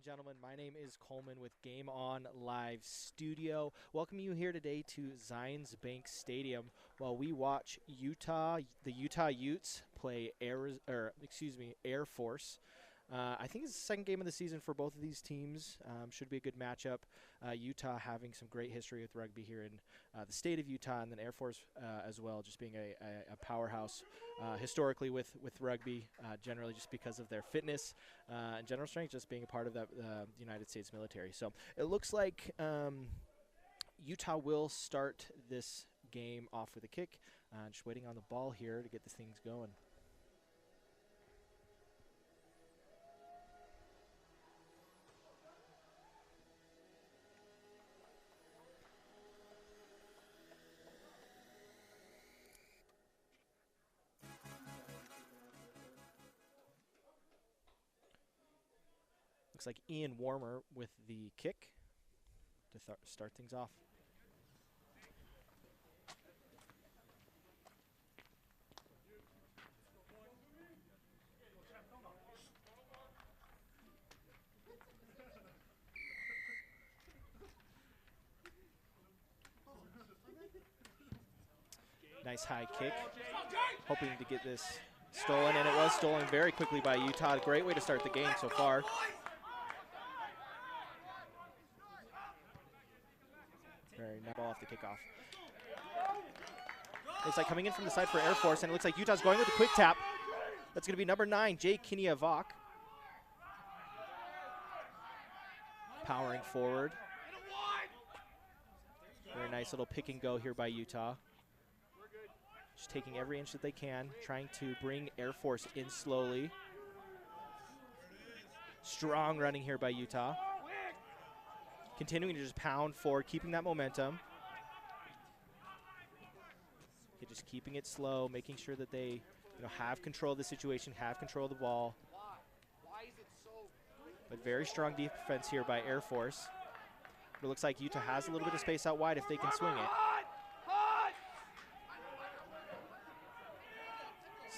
gentlemen, my name is Coleman with Game On Live Studio. Welcome you here today to Zions Bank Stadium while we watch the Utah Utes play Air Force. I think it's the second game of the season for both of these teams. Should be a good matchup. Utah having some great history with rugby here in the state of Utah, and then Air Force as well, just being a powerhouse historically with rugby, generally just because of their fitness and general strength, just being a part of the United States military. So it looks like Utah will start this game off with a kick. Just waiting on the ball here to get these things going. Looks like Ian Warmer with the kick to start things off. Nice high kick, hoping to get this stolen, and it was stolen very quickly by Utah. Great way to start the game so far. Very nice ball off the kickoff. Looks like coming in from the side for Air Force, and it looks like Utah's going with a quick tap. That's going to be number 9, Jay Kiniavok. Powering forward. Very nice little pick and go here by Utah. Just taking every inch that they can, trying to bring Air Force in slowly. Strong running here by Utah. Continuing to just pound forward, keeping that momentum. Okay, just keeping it slow, making sure that they have control of the situation, have control of the ball. But very strong defense here by Air Force. But it looks like Utah has a little bit of space out wide if they can swing it.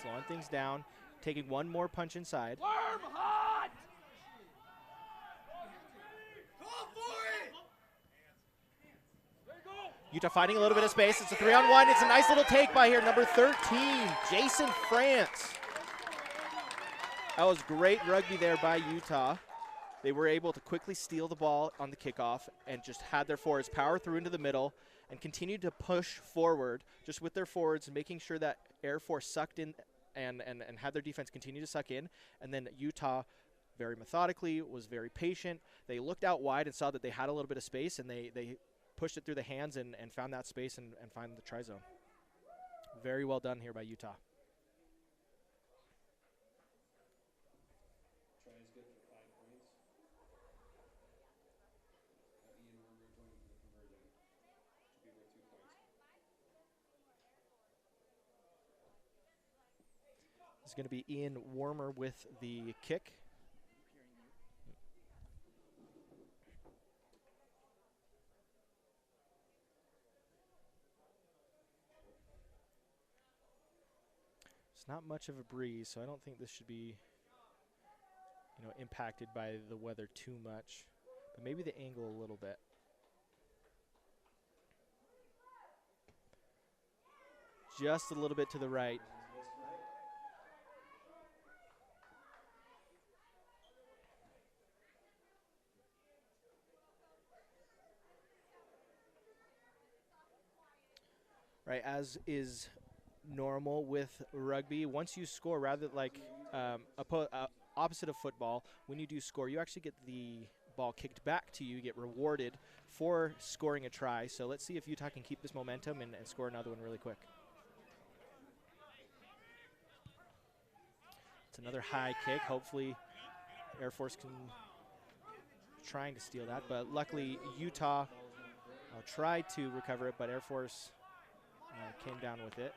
Slowing things down, taking one more punch inside. Utah finding a little bit of space. It's a 3-on-1. It's a nice little take by here, number 13, Jason France. That was great rugby there by Utah. They were able to quickly steal the ball on the kickoff and just had their forwards power through into the middle and continued to push forward just with their forwards and making sure that Air Force sucked in and had their defense continue to suck in. And then Utah, very methodically, was very patient. They looked out wide and saw that they had a little bit of space, and they pushed it through the hands and found that space and found the try zone. Very well done here by Utah. Try is good for 5 points. Ian Warmer joined for the conversion. Should be worth 2 points. It's going to be Ian Warmer with the kick. It's not much of a breeze, so I don't think this should be impacted by the weather too much, but maybe the angle a little bit. Just a little bit to the right. Right, as is normal with rugby, once you score, rather like opposite of football, when you do score, you actually get the ball kicked back to you. You get rewarded for scoring a try. So let's see if Utah can keep this momentum and score another one really quick. It's another high kick. Hopefully Air Force can trying to steal that, but luckily Utah tried to recover it, but Air Force came down with it.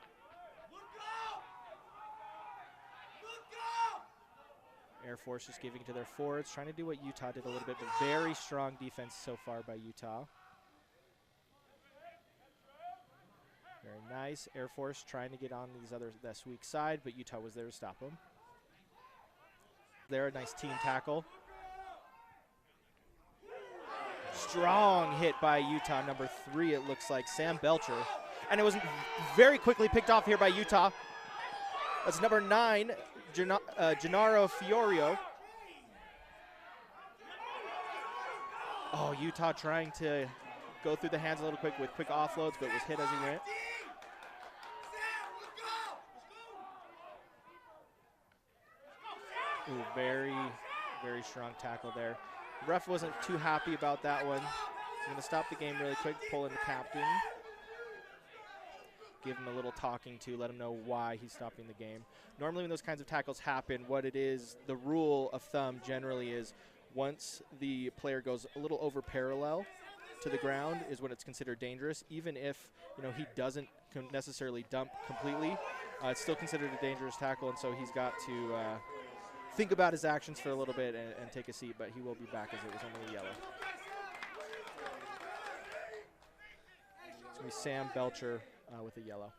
Air Force just giving to their forwards, trying to do what Utah did a little bit, but very strong defense so far by Utah. Very nice. Air Force trying to get on this weak side, but Utah was there to stop them. There, a nice team tackle. strong hit by Utah. Number 3, it looks like, Sam Belcher. And it was very quickly picked off here by Utah. That's number 9, Gennaro Fiorio. Oh, Utah trying to go through the hands a little quick with quick offloads, but was hit as he went. Ooh, very, very strong tackle there. The ref wasn't too happy about that one. He's going to stop the game really quick, pull in the captain. Give him a little talking to, let him know why he's stopping the game. Normally when those kinds of tackles happen, what it is, the rule of thumb generally is once the player goes a little over parallel to the ground is when it's considered dangerous. Even if he doesn't necessarily dump completely, it's still considered a dangerous tackle, and so he's got to think about his actions for a little bit and take a seat, but he will be back as it was only a yellow. It's going to be Sam Belcher with a yellow.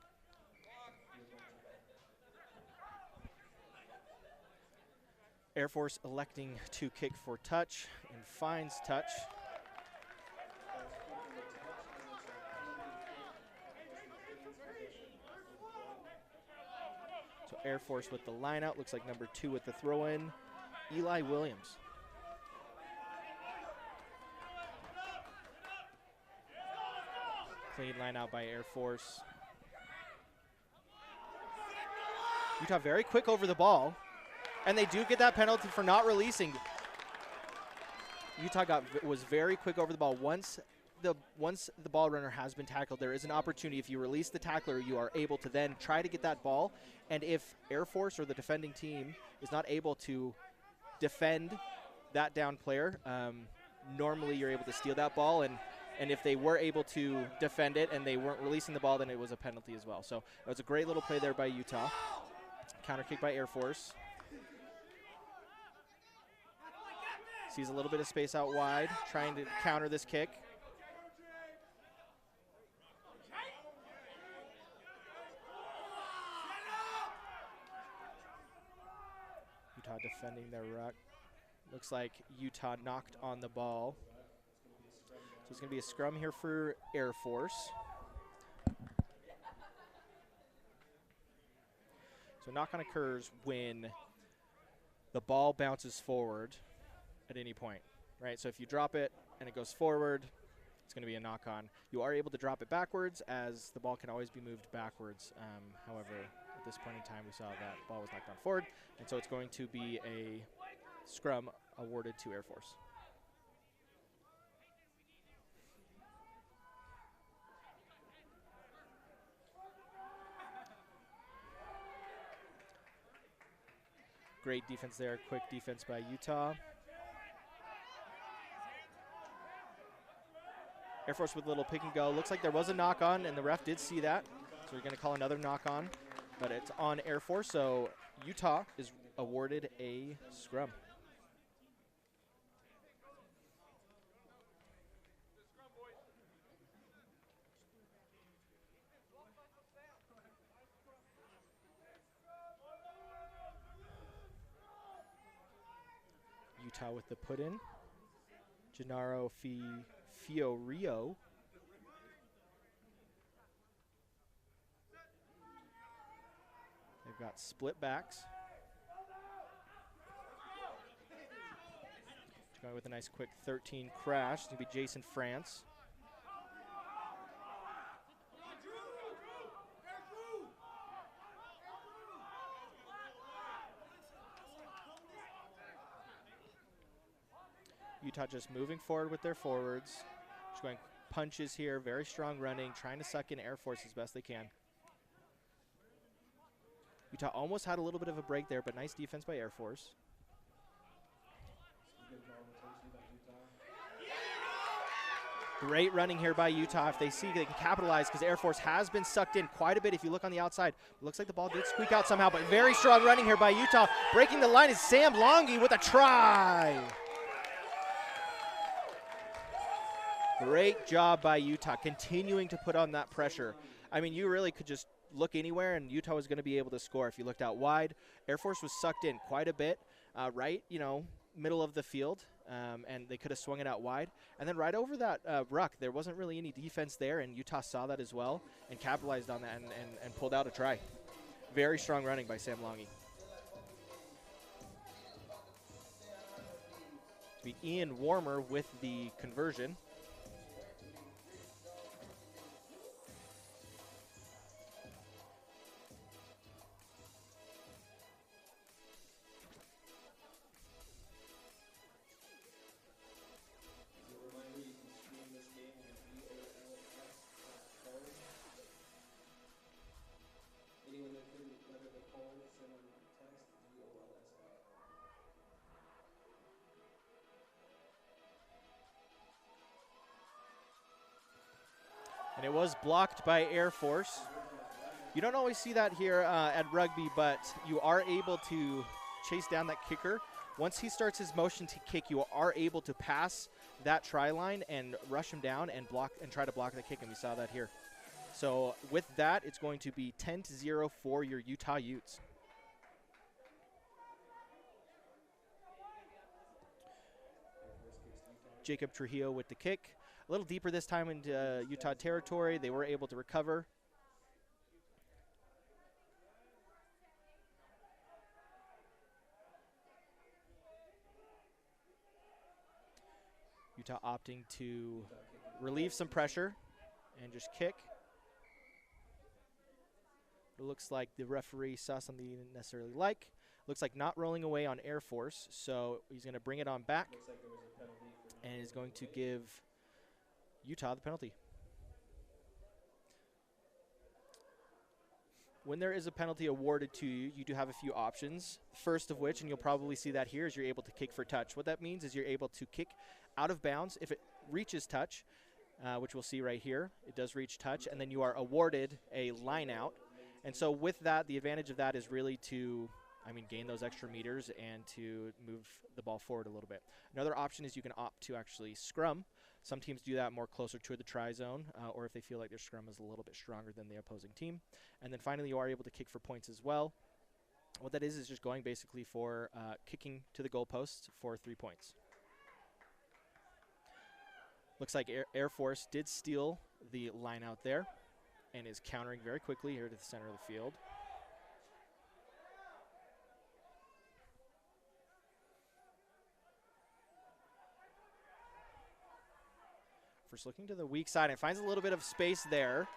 Air Force electing to kick for touch and finds touch. So Air Force with the line out. Looks like number 2 with the throw in, Eli Williams. Clean line out by Air Force. Utah very quick over the ball, and they do get that penalty for not releasing. Utah was very quick over the ball. Once the ball runner has been tackled, there is an opportunity. If you release the tackler, you are able to then try to get that ball. And if Air Force or the defending team is not able to defend that down player, normally you're able to steal that ball. And if they were able to defend it and they weren't releasing the ball, then it was a penalty as well. So it was a great little play there by Utah. Counter kick by Air Force. Sees a little bit of space out wide, trying to counter this kick. Utah defending their ruck. Looks like Utah knocked on the ball. So it's going to be a scrum here for Air Force. So knock-on occurs when the ball bounces forward at any point, right? So if you drop it and it goes forward, it's going to be a knock-on. You are able to drop it backwards, as the ball can always be moved backwards. However, at this point in time, we saw that ball was knocked on forward, and so it's going to be a scrum awarded to Air Force. Great defense there, quick defense by Utah. Air Force with a little pick and go. Looks like there was a knock on, and the ref did see that. So we're going to call another knock on, but it's on Air Force, so Utah is awarded a scrum. Utah with the put in. Gennaro Fiorio. They've got split backs. Going with a nice quick 13 crash. It's going to be Jason France. Utah just moving forward with their forwards. Just going punches here, very strong running, trying to suck in Air Force as best they can. Utah almost had a little bit of a break there, but nice defense by Air Force. Great running here by Utah. If they see, they can capitalize, because Air Force has been sucked in quite a bit. If you look on the outside, it looks like the ball did squeak out somehow, but very strong running here by Utah. Breaking the line is Sam Longy with a try. Great job by Utah, continuing to put on that pressure. I mean, you really could just look anywhere, and Utah was going to be able to score if you looked out wide. Air Force was sucked in quite a bit, right, middle of the field, and they could have swung it out wide. And then right over that ruck, there wasn't really any defense there, and Utah saw that as well and capitalized on that and pulled out a try. Very strong running by Sam Longy. To be Ian Warmer with the conversion. And it was blocked by Air Force. You don't always see that here at Rugby, but you are able to chase down that kicker. Once he starts his motion to kick, you are able to pass that try line and rush him down and block and try to block the kick, and we saw that here. So with that, it's going to be 10-0 for your Utah Utes. Jacob Trujillo with the kick. A little deeper this time into Utah territory. They were able to recover. Utah opting to relieve some pressure and just kick. It looks like the referee saw something he didn't necessarily like. Looks like not rolling away on Air Force, so he's going to bring it on back and is going to give Utah the penalty. When there is a penalty awarded to you, you do have a few options. First of which, and you'll probably see that here, is you're able to kick for touch. What that means is you're able to kick out of bounds if it reaches touch, which we'll see right here. It does reach touch, and then you are awarded a line out. And so with that, the advantage of that is really to, gain those extra meters and to move the ball forward a little bit. Another option is you can opt to actually scrum. Some teams do that more closer to the try zone, or if they feel like their scrum is a little bit stronger than the opposing team. And then finally, you are able to kick for points as well. What that is just going basically for kicking to the goalposts for 3 points. Looks like Air Force did steal the line out there and is countering very quickly here to the center of the field. First looking to the weak side and finds a little bit of space there.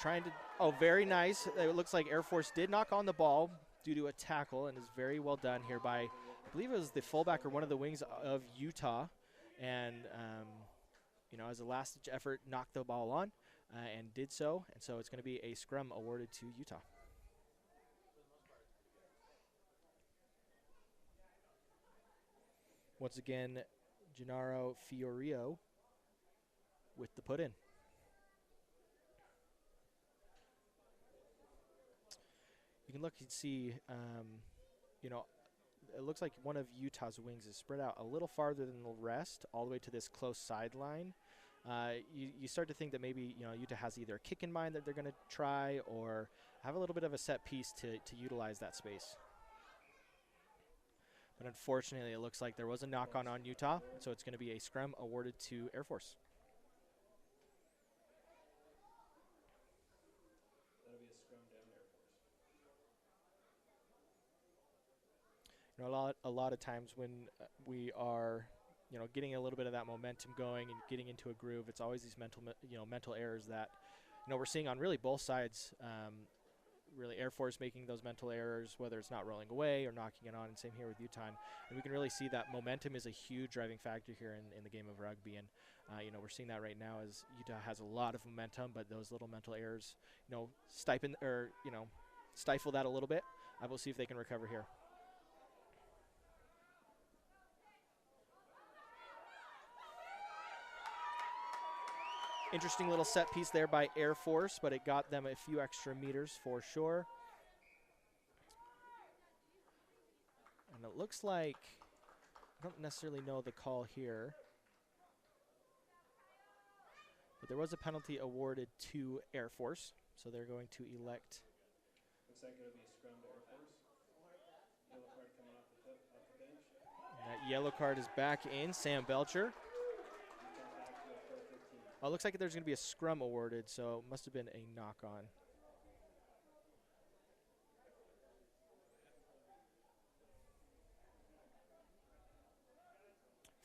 Trying to, very nice. It looks like Air Force did knock on the ball due to a tackle and is very well done here by, I believe it was the fullback or one of the wings of Utah. And, as a last-ditch effort, knocked the ball on and did so. And so it's going to be a scrum awarded to Utah. Once again, Gennaro Fiorio with the put-in. You can look and see, it looks like one of Utah's wings is spread out a little farther than the rest, all the way to this close sideline. You start to think that maybe Utah has either a kick in mind that they're going to try or have a little bit of a set piece to utilize that space. But unfortunately, it looks like there was a knock-on on Utah, so it's going to be a scrum awarded to Air Force. That'll be a scrum down Air Force. A lot of times when we are, getting a little bit of that momentum going and getting into a groove, it's always these mental errors that, we're seeing on really both sides. Really Air Force making those mental errors, whether it's not rolling away or knocking it on, and same here with Utah. And we can really see that momentum is a huge driving factor here in the game of rugby. And, we're seeing that right now as Utah has a lot of momentum, but those little mental errors, stifle that a little bit. We'll see if they can recover here. Interesting little set piece there by Air Force, but it got them a few extra meters for sure. And it looks like, I don't necessarily know the call here, but there was a penalty awarded to Air Force, so they're going to elect. Looks like it'll be a scrum to Air Force. Yellow card coming off the tip. That yellow card is back in. Sam Belcher. Utah back to the full 15. Oh, it looks like there's going to be a scrum awarded, so it must have been a knock-on.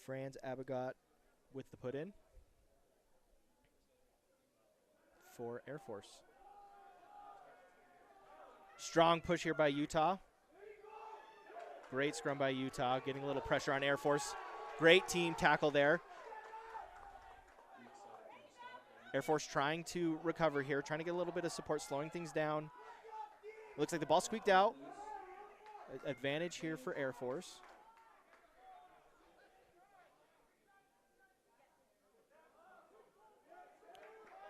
Franz Abigot with the put-in for Air Force. Strong push here by Utah. Great scrum by Utah, getting a little pressure on Air Force. Great team tackle there. Air Force trying to recover here, trying to get a little bit of support, slowing things down. Looks like the ball squeaked out. Advantage here for Air Force.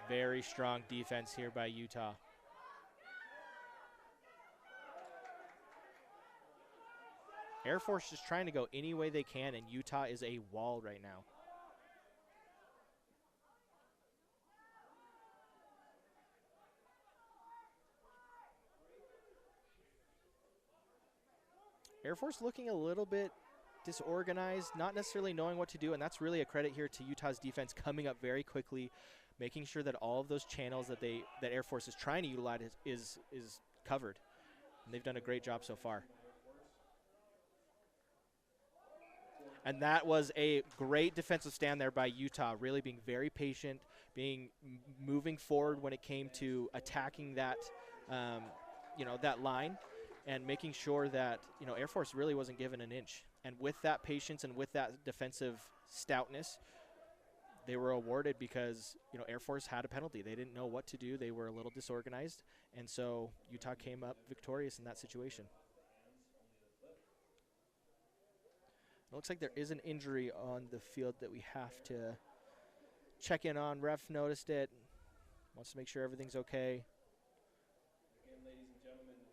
Very strong defense here by Utah. Air Force just trying to go any way they can, and Utah is a wall right now. Air Force looking a little bit disorganized, not necessarily knowing what to do, and that's really a credit here to Utah's defense coming up very quickly, making sure that all of those channels that Air Force is trying to utilize is covered. And they've done a great job so far. And that was a great defensive stand there by Utah, really being very patient, moving forward when it came to attacking that, that line, and making sure that Air Force really wasn't given an inch. And with that patience and with that defensive stoutness, they were awarded because Air Force had a penalty. They didn't know what to do. They were a little disorganized, and so Utah came up victorious in that situation. It looks like there is an injury on the field that we have to check in on. Ref noticed it, wants to make sure everything's okay. Again, ladies and gentlemen, if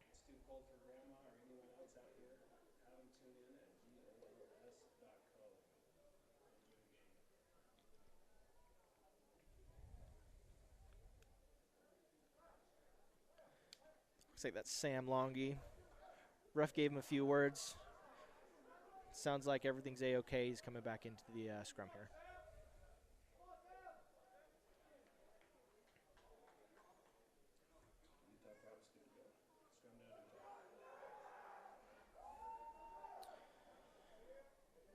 it's too cold for grandma or anyone else out here, have them tune in at GOLS.co. Enjoy the game. Looks like that's Sam Longy. Ref gave him a few words. Sounds like everything's A-okay. He's coming back into the scrum here. Utah props good to go. Scrum down Utah.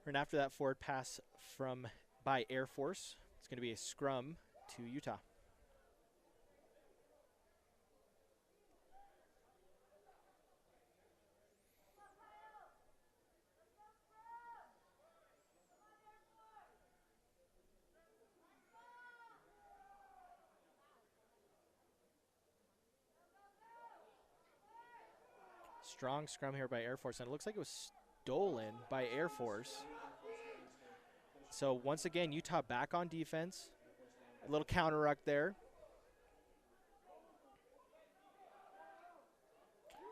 And after that forward pass by Air Force, it's going to be a scrum to Utah. Strong scrum here by Air Force, and it looks like it was stolen by Air Force. So once again, Utah back on defense. A little counter ruck there.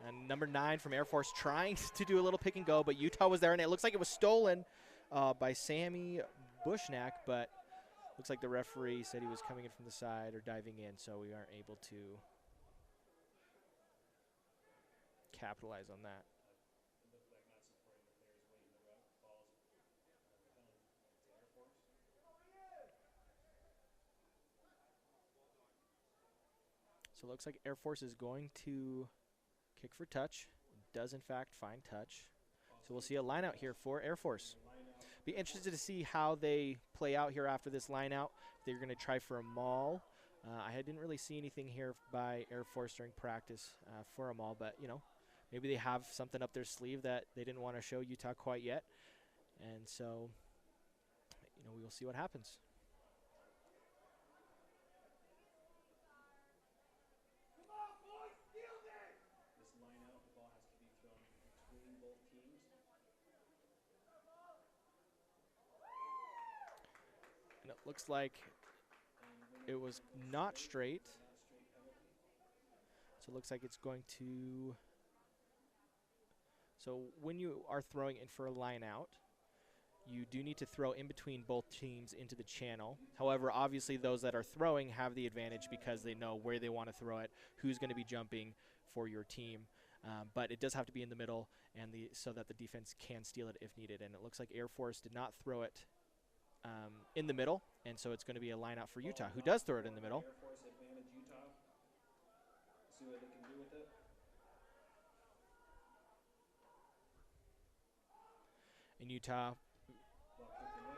And number 9 from Air Force trying to do a little pick and go, but Utah was there, and it looks like it was stolen by Sammy Bushnack, but looks like the referee said he was coming in from the side or diving in, so we aren't able to capitalize on that. It looked like not supporting the players waiting the ruck. Balls returned to Air Force. So it looks like Air Force is going to kick for touch. Does in fact find touch. So we'll see a line out here for Air Force. Be interested to see how they play out here after this line out. They're going to try for a maul. I didn't really see anything here by Air Force during practice for a maul, but maybe they have something up their sleeve that they didn't want to show Utah quite yet. And so, we will see what happens. This line out, the ball has to be thrown between both teams. And it looks like it was not straight. So it looks like it's going to... So when you are throwing in for a line out, you do need to throw in between both teams into the channel. However, obviously those that are throwing have the advantage because they know where they want to throw it, who's going to be jumping for your team. But it does have to be in the middle, and so that the defense can steal it if needed. And it looks like Air Force did not throw it in the middle, and so it's going to be a line out for Utah, who does throw it in the middle. Air Force advantage Utah. See what they can do with it. And Utah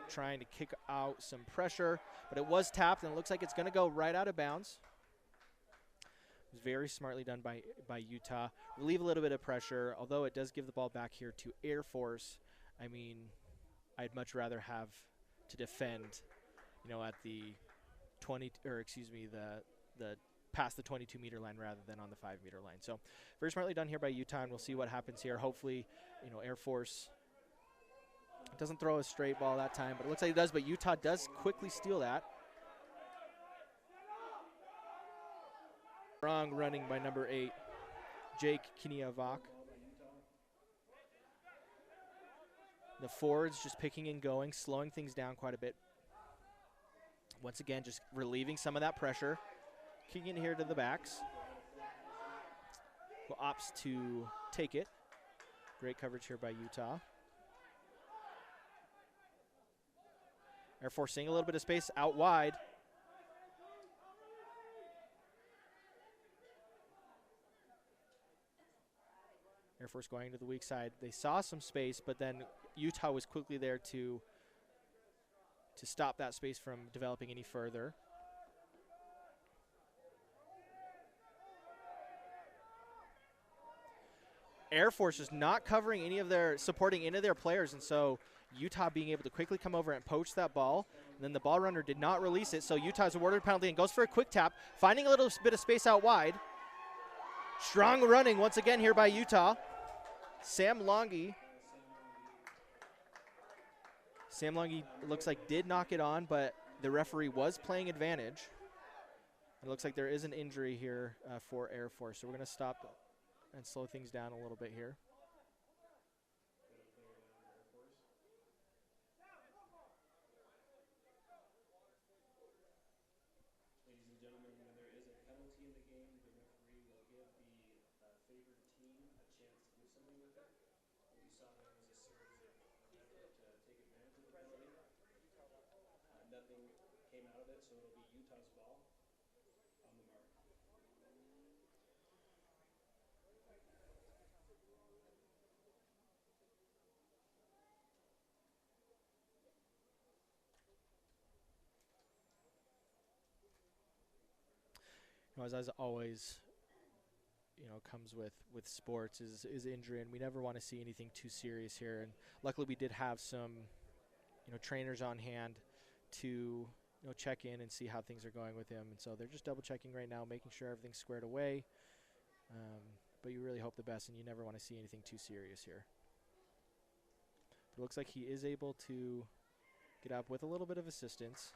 trying to kick out some pressure, but it was tapped, and it looks like it's going to go right out of bounds. It was very smartly done by Utah. Relieve a little bit of pressure, although it does give the ball back here to Air Force. I mean, I'd much rather have to defend, at the 20, or excuse me, the past the 22-meter line rather than on the 5-meter line. So very smartly done here by Utah, and we'll see what happens here. Hopefully, Air Force doesn't throw a straight ball that time, but it looks like it does, but Utah does quickly steal that. Strong running by number 8, Jake Kiniavak. The forwards just picking and going, slowing things down quite a bit. Once again, just relieving some of that pressure. Kicking it here to the backs. Who opts to take it. Great coverage here by Utah. Air Force seeing a little bit of space out wide. Air Force going to the weak side. They saw some space, but then Utah was quickly there to stop that space from developing any further. Air Force is not covering supporting any of their players, and so Utah being able to quickly come over and poach that ball. And then the ball runner did not release it, so Utah's awarded a penalty and goes for a quick tap, finding a little bit of space out wide. Strong running once again here by Utah. Sam Longy looks like did knock it on, but the referee was playing advantage. It looks like there is an injury here for Air Force, so we're going to stop and slow things down a little bit here. Ladies and gentlemen, when there is a penalty in the game, the referee will give the favored team a chance to do something with it. What you saw there was a surge of effort to take advantage of the penalty. Nothing came out of it, so it'll be Utah's ball on the mark. As always, comes with sports is injury, and we never want to see anything too serious here. And luckily, we did have some, trainers on hand to check in and see how things are going with him. And so they're just double checking right now, making sure everything's squared away. But you really hope the best, and you never want to see anything too serious here. But it looks like he is able to get up with a little bit of assistance.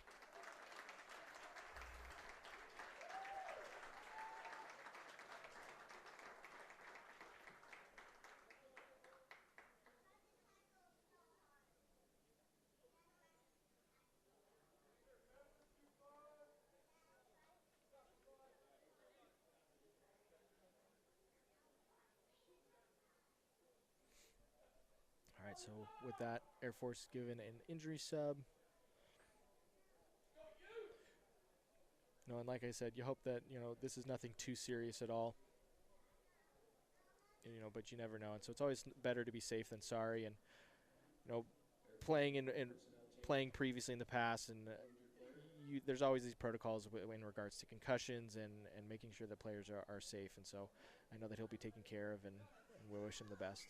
All right, so with that, Air Force given an injury sub. And like I said, you hope that, this is nothing too serious at all. But you never know. And so it's always better to be safe than sorry. And, playing previously in the past, and there's always these protocols in regards to concussions and making sure that players are safe. And so I know that he'll be taken care of, and we'll wish him the best.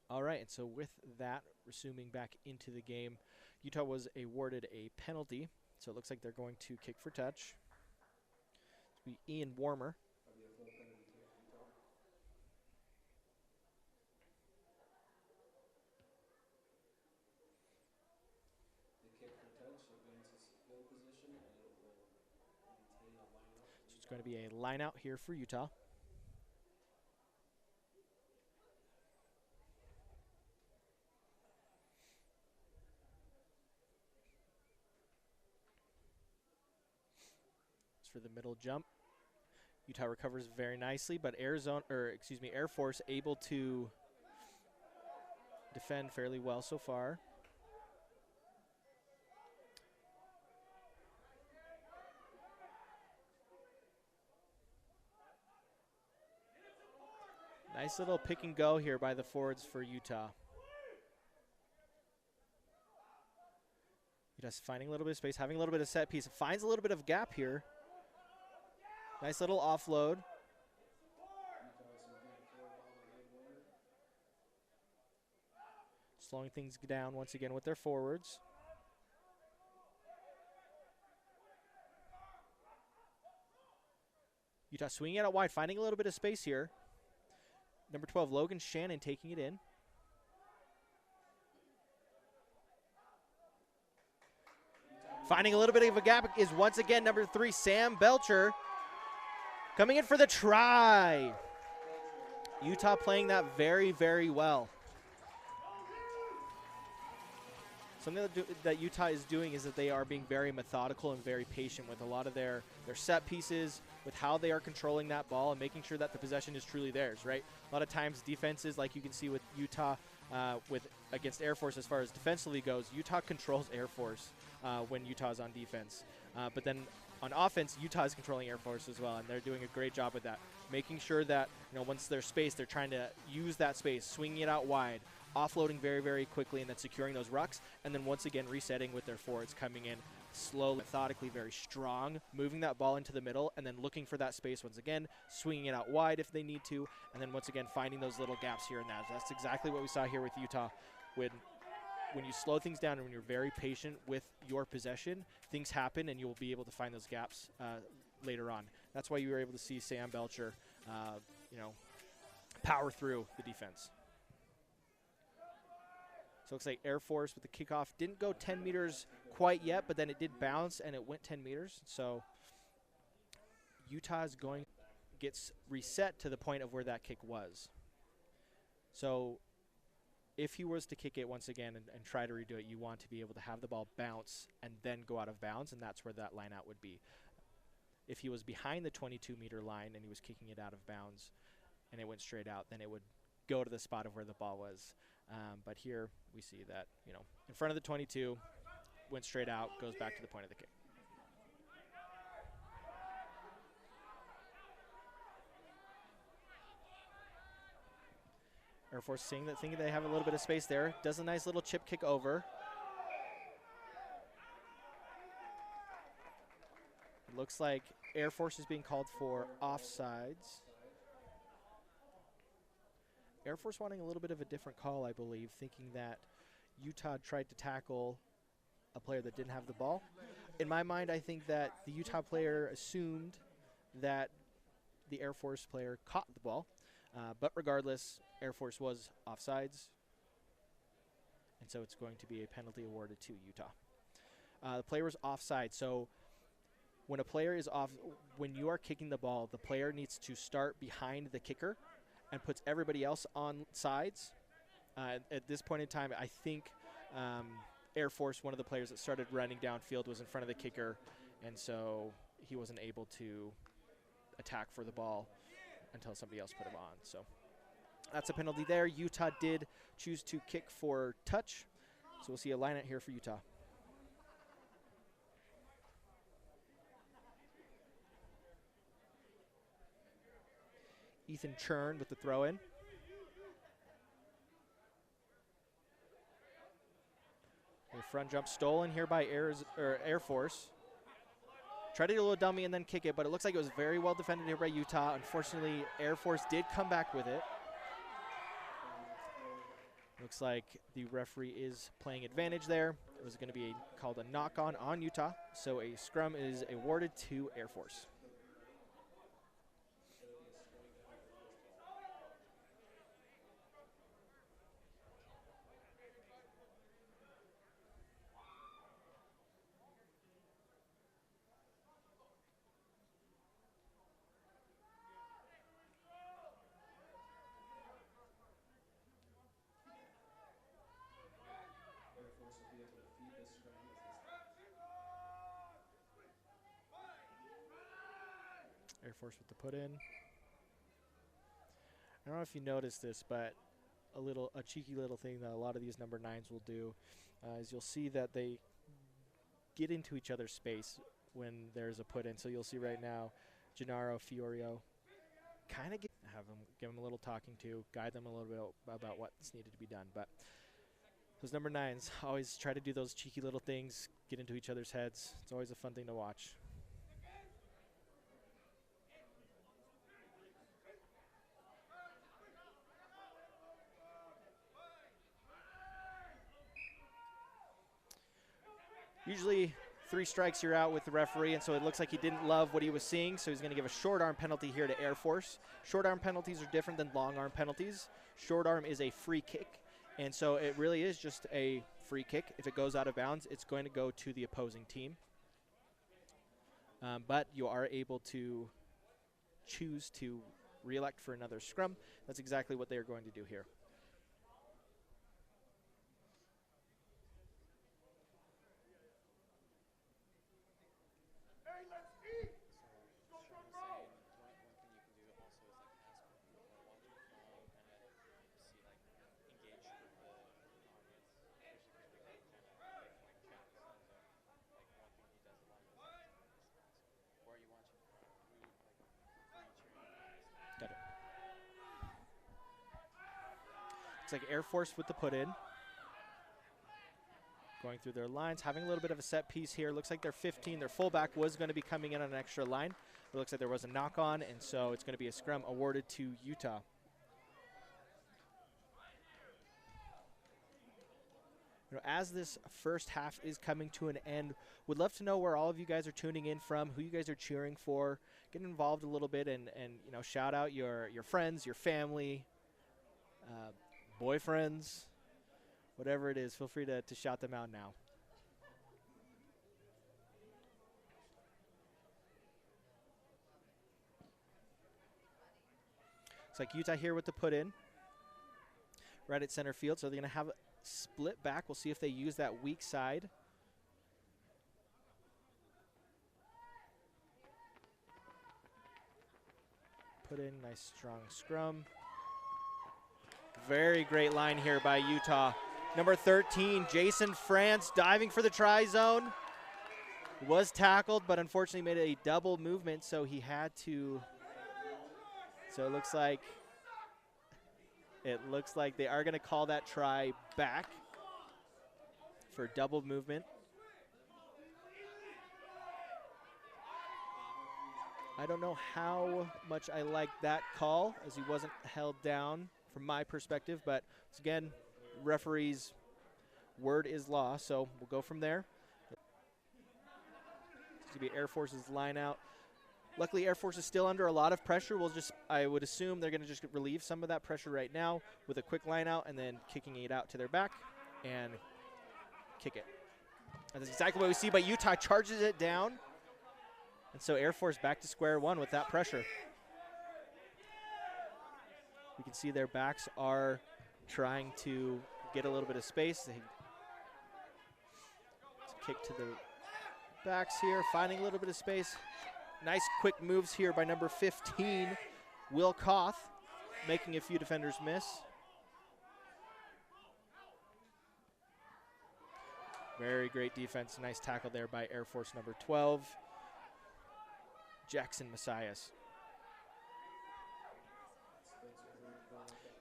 All right, and so with that, resuming back into the game, Utah was awarded a penalty. So it looks like they're going to kick for touch. It'll be Ian Warmer. That'll be a full penalty kick, Utah. The kick for touch advances field position, and it will maintain a line out. So it's going to be a line out here for Utah. for the middle jump. Utah recovers very nicely, but Air Force able to defend fairly well so far. Nice little pick and go here by the forwards for Utah. Utah's finding a little bit of space, having a little bit of set piece. Finds a little bit of gap here. Nice little offload. Slowing things down once again with their forwards. Utah swinging it out wide, finding a little bit of space here. Number 12, Logan Shannon taking it in. Finding a little bit of a gap is once again number 3, Sam Belcher. Coming in for the try. Utah playing that very, very well. Something that Utah is doing is that they are being very methodical and very patient with a lot of their set pieces, with how they are controlling that ball and making sure that the possession is truly theirs, right? A lot of times defenses, like you can see with Utah against Air Force as far as defensively goes, Utah controls Air Force when Utah's on defense. But then on offense, Utah is controlling Air Force as well, and they're doing a great job with that. Making sure that, once there's space, they're trying to use that space, swinging it out wide, offloading very, very quickly, and then securing those rucks, and then once again resetting with their forwards coming in slowly, methodically, very strong, moving that ball into the middle, and then looking for that space once again, swinging it out wide if they need to, and then once again finding those little gaps here and there. That's exactly what we saw here with Utah. When you slow things down and when you're very patient with your possession, things happen and you'll be able to find those gaps later on. That's why you were able to see Sam Belcher, power through the defense. So it looks like Air Force with the kickoff didn't go 10 meters quite yet, but then it did bounce and it went 10 meters. So Utah's gets reset to the point of where that kick was. So if he was to kick it once again and try to redo it, you want to be able to have the ball bounce and then go out of bounds, and that's where that line out would be. If he was behind the 22-meter line and he was kicking it out of bounds and it went straight out, then it would go to the spot of where the ball was. But here we see that, in front of the 22, went straight out, goes back to the point of the kick. Air Force thinking they have a little bit of space there. Does a nice little chip kick over. It looks like Air Force is being called for offsides. Air Force wanting a little bit of a different call, I believe, thinking that Utah tried to tackle a player that didn't have the ball. In my mind, I think that the Utah player assumed that the Air Force player caught the ball. But regardless, Air Force was offsides, and so it's going to be a penalty awarded to Utah. The player was offside, so when a player is off, when you are kicking the ball, the player needs to start behind the kicker and puts everybody else on sides. At this point in time, I think Air Force, one of the players that started running downfield, was in front of the kicker, and so he wasn't able to attack for the ball until somebody else put him on. So that's a penalty there. Utah did choose to kick for touch, so we'll see a line out here for Utah. Ethan Churn with the throw-in. The front jump stolen here by Air Force. Tried to do a little dummy and then kick it, but it looks like it was very well defended here by Utah. Unfortunately, Air Force did come back with it. Looks like the referee is playing advantage there. It was going to be called a knock-on Utah, so a scrum is awarded to Air Force. Air Force with the put in. I don't know if you noticed this, but a cheeky little thing that a lot of these number 9s will do is you'll see that they get into each other's space when there's a put in. So you'll see right now, Gennaro Fiorio kind of give them a little talking to, guide them a little bit about what's needed to be done. But those number 9s always try to do those cheeky little things, get into each other's heads. It's always a fun thing to watch. Usually 3 strikes, you're out with the referee, and so it looks like he didn't love what he was seeing, so he's going to give a short arm penalty here to Air Force. Short arm penalties are different than long arm penalties. Short arm is a free kick, and so it really is just a free kick. If it goes out of bounds, it's going to go to the opposing team. But you are able to choose to re-elect for another scrum. That's exactly what they are going to do here. Looks like Air Force with the put in. Going through their lines, having a little bit of a set piece here. Looks like their 15, their fullback was going to be coming in on an extra line. It looks like there was a knock on, and so it's going to be a scrum awarded to Utah. You know, as this first half is coming to an end, would love to know where all of you guys are tuning in from, who you guys are cheering for. Get involved a little bit and you know, shout out your friends, your family, boyfriends, whatever it is. Feel free to shout them out now. It's like Utah here with the put in. Right at center field, so they're going to have a split back. We'll see if they use that weak side. Put in, nice strong scrum. Very great line here by Utah. Number 13, Jason France, diving for the try zone. Was tackled, but unfortunately made a double movement, so he had to. So it looks like they are going to call that try back for double movement. I don't know how much I like that call, as he wasn't held down from my perspective, but again, referee's word is law, so we'll go from there. It's going to be Air Force's line out. Luckily, Air Force is still under a lot of pressure. I would assume they're going to just relieve some of that pressure right now with a quick line out and then kicking it out to their back and kick it. And that's exactly what we see, but Utah charges it down. And so Air Force back to square one with that pressure. You can see their backs are trying to get a little bit of space. Kick to the backs here, finding a little bit of space. Nice quick moves here by number 15, Will Koth, making a few defenders miss. Very great defense. Nice tackle there by Air Force number 12, Jackson Messias.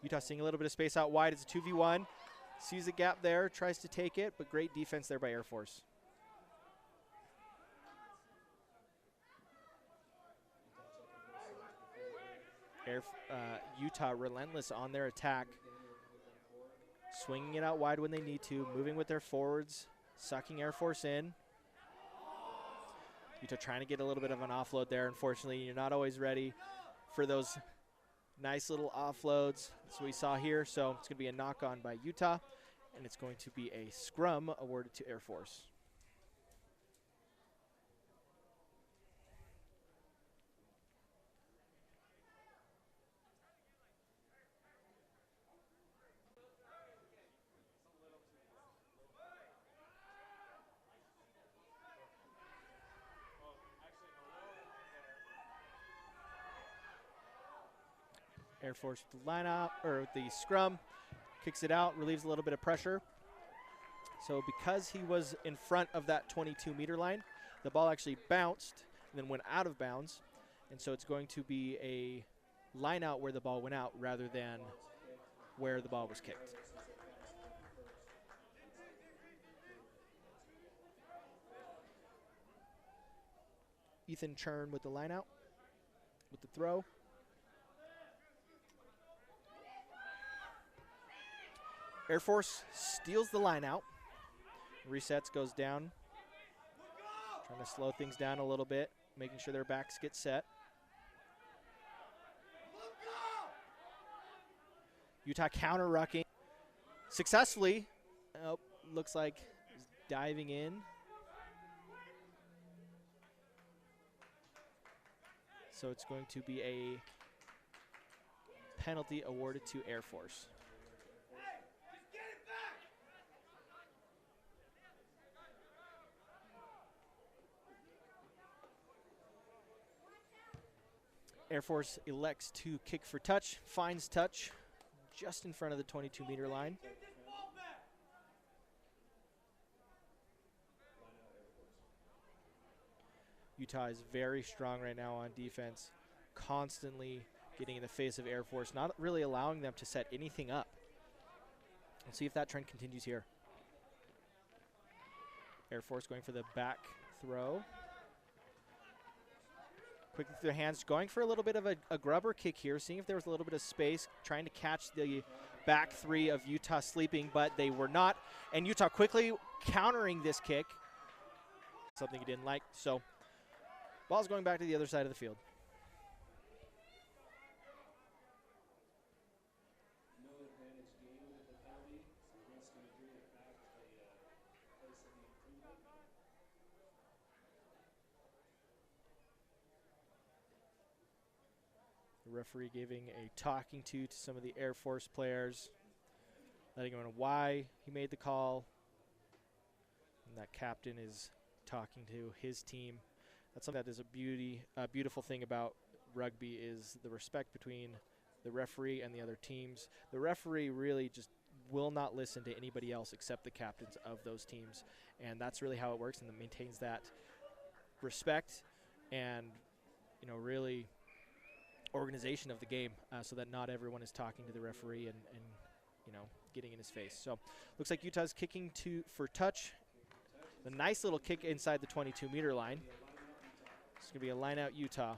Utah seeing a little bit of space out wide. It's a 2v1. Sees a gap there, tries to take it, but great defense there by Air Force. Utah relentless on their attack. Swinging it out wide when they need to, moving with their forwards, sucking Air Force in. Utah trying to get a little bit of an offload there. Unfortunately, you're not always ready for those nice little offloads. That's what we saw here. So it's going to be a knock on by Utah, and it's going to be a scrum awarded to Air Force. Air Force with the line out, or with the scrum, kicks it out, relieves a little bit of pressure. So because he was in front of that 22-meter line, the ball actually bounced and then went out of bounds. And so it's going to be a line out where the ball went out rather than where the ball was kicked. Ethan Churn with the line out, with the throw. Air Force steals the line out. Resets, goes down. Trying to slow things down a little bit, making sure their backs get set. Utah counter-rucking successfully. Oh, looks like he's diving in. So it's going to be a penalty awarded to Air Force. Air Force elects to kick for touch, finds touch just in front of the 22-meter line. Utah is very strong right now on defense, constantly getting in the face of Air Force, not really allowing them to set anything up. We'll see if that trend continues here. Air Force going for the back throw. Quickly through the hands, going for a little bit of a grubber kick here, seeing if there was a little bit of space, trying to catch the back three of Utah sleeping, but they were not. And Utah quickly countering this kick, something he didn't like. So ball's going back to the other side of the field. No advantage gained with the penalty, so the ref's going to bring it back to the place of the improvement. The referee giving a talking to some of the Air Force players, letting them know why he made the call. And that captain is talking to his team. That's something that is a beautiful thing about rugby, is the respect between the referee and the other teams. The referee really just will not listen to anybody else except the captains of those teams. And that's really how it works, and it maintains that respect and, you know, really organization of the game, so that not everyone is talking to the referee and you know, getting in his face. So looks like Utah's kicking for touch. A nice little kick inside the 22-meter line. It's going to be a line out Utah.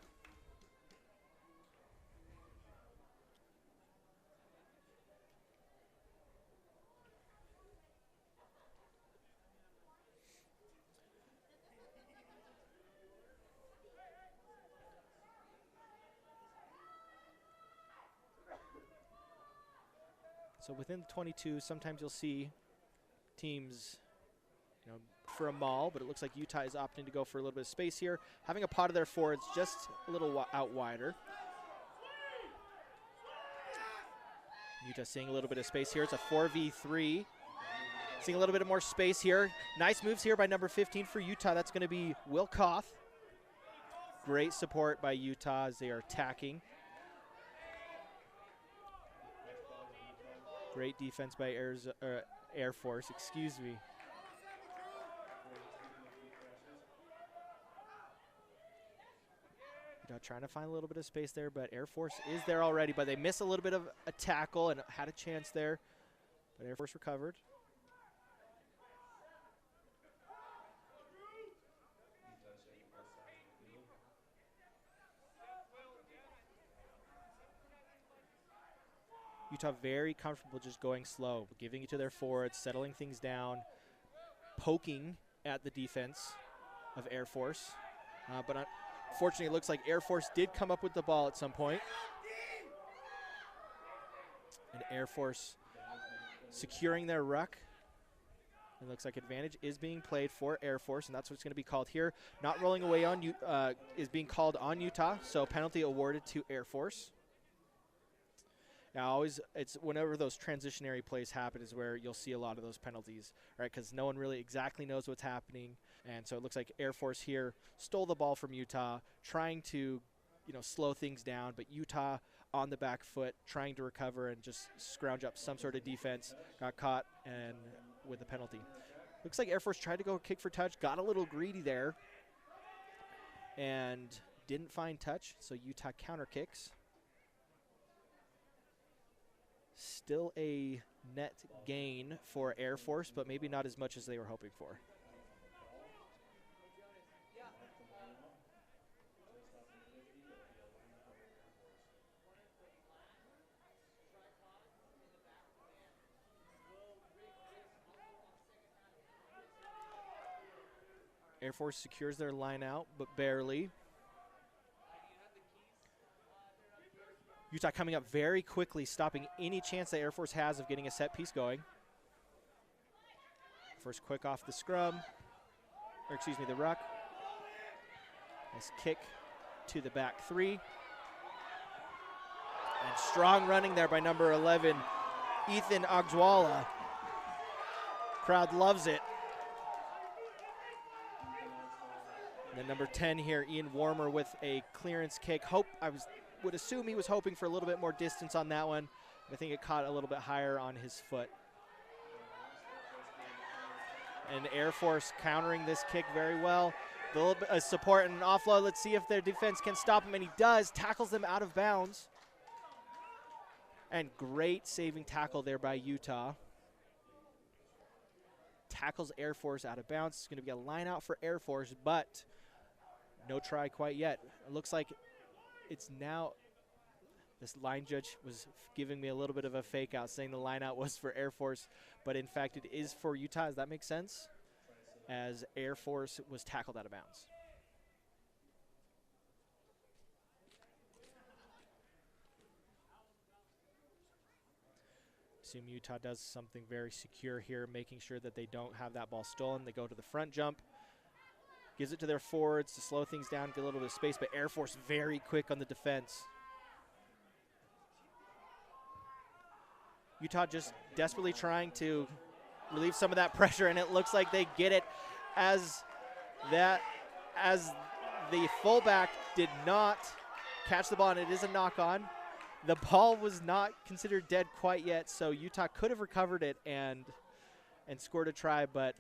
So within the 22, sometimes you'll see teams, you know, for a maul, but it looks like Utah is opting to go for a little bit of space here, having a pot of their forwards just a little out wider. Utah seeing a little bit of space here. It's a 4v3. Seeing a little bit more space here. Nice moves here by number 15 for Utah. That's going to be Will Koth. Great support by Utah as they are attacking. Great defense by Air Force, excuse me. Trying to find a little bit of space there, but Air Force is there already, but they miss a little bit of a tackle and had a chance there, but Air Force recovered. Utah very comfortable just going slow, giving it to their forwards, settling things down, poking at the defense of Air Force. But unfortunately, it looks like Air Force did come up with the ball at some point. And Air Force securing their ruck. It looks like advantage is being played for Air Force, and that's what's going to be called here. Not rolling away on is being called on Utah, so penalty awarded to Air Force. Now, it's whenever those transitionary plays happen is where you'll see a lot of those penalties, right? Because no one really exactly knows what's happening, and so it looks like Air Force here stole the ball from Utah, trying to, you know, slow things down. But Utah on the back foot, trying to recover and just scrounge up some sort of defense. Got caught and with a penalty. Looks like Air Force tried to go kick for touch, got a little greedy there, and didn't find touch, so Utah counter kicks. Still a net gain for Air Force, but maybe not as much as they were hoping for. Air Force secures their line out, but barely. Utah coming up very quickly, stopping any chance that Air Force has of getting a set piece going. First quick off the scrum, or excuse me, the ruck. Nice kick to the back three. And strong running there by number 11, Ethan Agdwala. Crowd loves it. And then number 10 here, Ian Warmer with a clearance kick. Would assume he was hoping for a little bit more distance on that one. I think it caught a little bit higher on his foot. And Air Force countering this kick very well. A little bit of support and an offload. Let's see if their defense can stop him, and he does. Tackles them out of bounds. And great saving tackle there by Utah. Tackles Air Force out of bounds. It's going to be a line out for Air Force, but no try quite yet. It looks like it's now, this line judge was giving me a little bit of a fake out, saying the line out was for Air Force, but in fact it is for Utah. Does that make sense? As Air Force was tackled out of bounds. Assume Utah does something very secure here, making sure that they don't have that ball stolen. They go to the front jump. Gives it to their forwards to slow things down, get a little bit of space, but Air Force very quick on the defense. Utah just desperately trying to relieve some of that pressure, and it looks like they get it as the fullback did not catch the ball, and it is a knock-on. The ball was not considered dead quite yet, so Utah could have recovered it and scored a try, but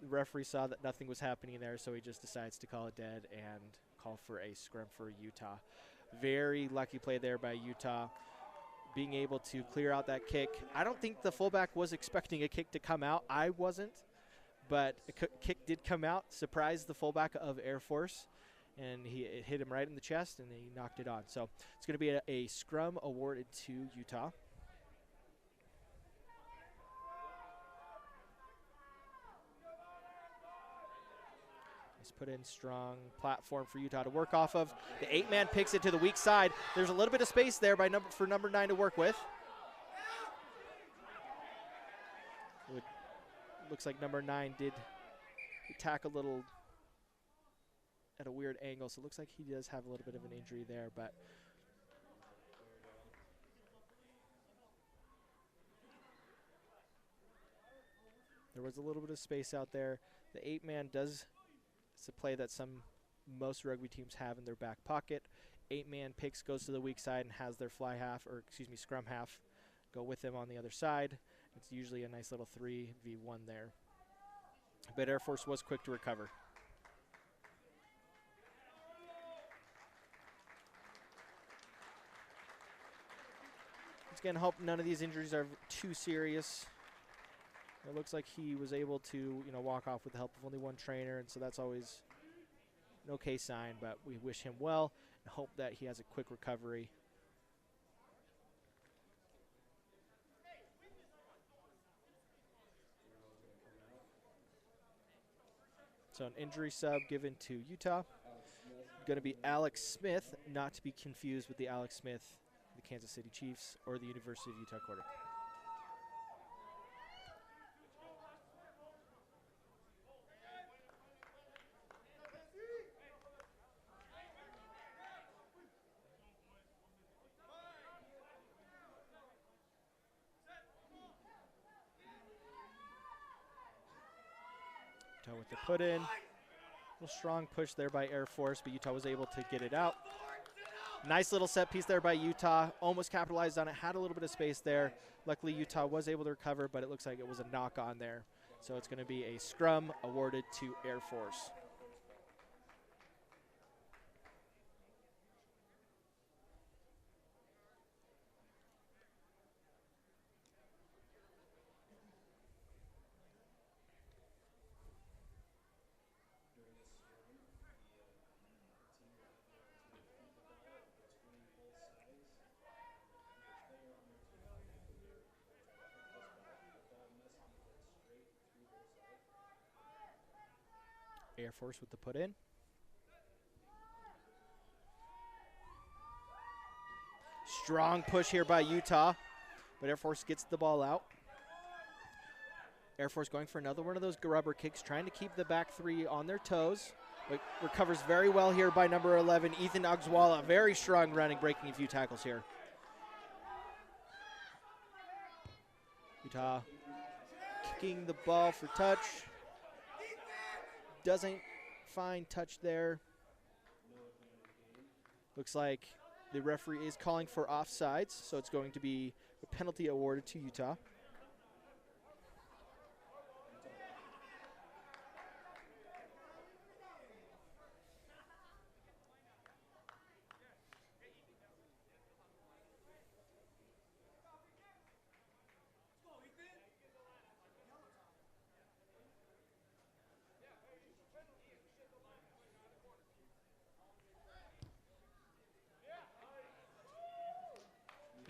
the referee saw that nothing was happening there, so he just decides to call it dead and call for a scrum for Utah. Very lucky play there by Utah, being able to clear out that kick. I don't think the fullback was expecting a kick to come out. I wasn't, but a kick did come out, surprised the fullback of Air Force, and it hit him right in the chest, and he knocked it on. So it's going to be a scrum awarded to Utah. Put in strong platform for Utah to work off of. The 8-man picks it to the weak side. There's a little bit of space there for number 9 to work with. Looks like number 9 did attack a little at a weird angle, so it looks like he does have a little bit of an injury there, but there was a little bit of space out there. The 8-man does. It's a play that most rugby teams have in their back pocket. 8-man picks, goes to the weak side, and has their scrum half go with them on the other side. It's usually a nice little 3v1 there. But Air Force was quick to recover. Once again, hope none of these injuries are too serious. It looks like he was able to, walk off with the help of only one trainer, and so that's always an okay sign, but we wish him well and hope that he has a quick recovery. So an injury sub given to Utah. Going to be Alex Smith, not to be confused with the Alex Smith, the Kansas City Chiefs, or the University of Utah quarterback. With the put in. A little strong push there by Air Force, but Utah was able to get it out. Nice little set piece there by Utah. Almost capitalized on it. Had a little bit of space there. Luckily, Utah was able to recover, but it looks like it was a knock on there. So it's going to be a scrum awarded to Air Force. Air Force with the put in. Strong push here by Utah, but Air Force gets the ball out. Air Force going for another one of those rubber kicks, trying to keep the back three on their toes. But recovers very well here by number 11, Ethan Agswala. Very strong running, breaking a few tackles here. Utah kicking the ball for touch. Doesn't find touch there. Looks like the referee is calling for offsides, so it's going to be a penalty awarded to Utah.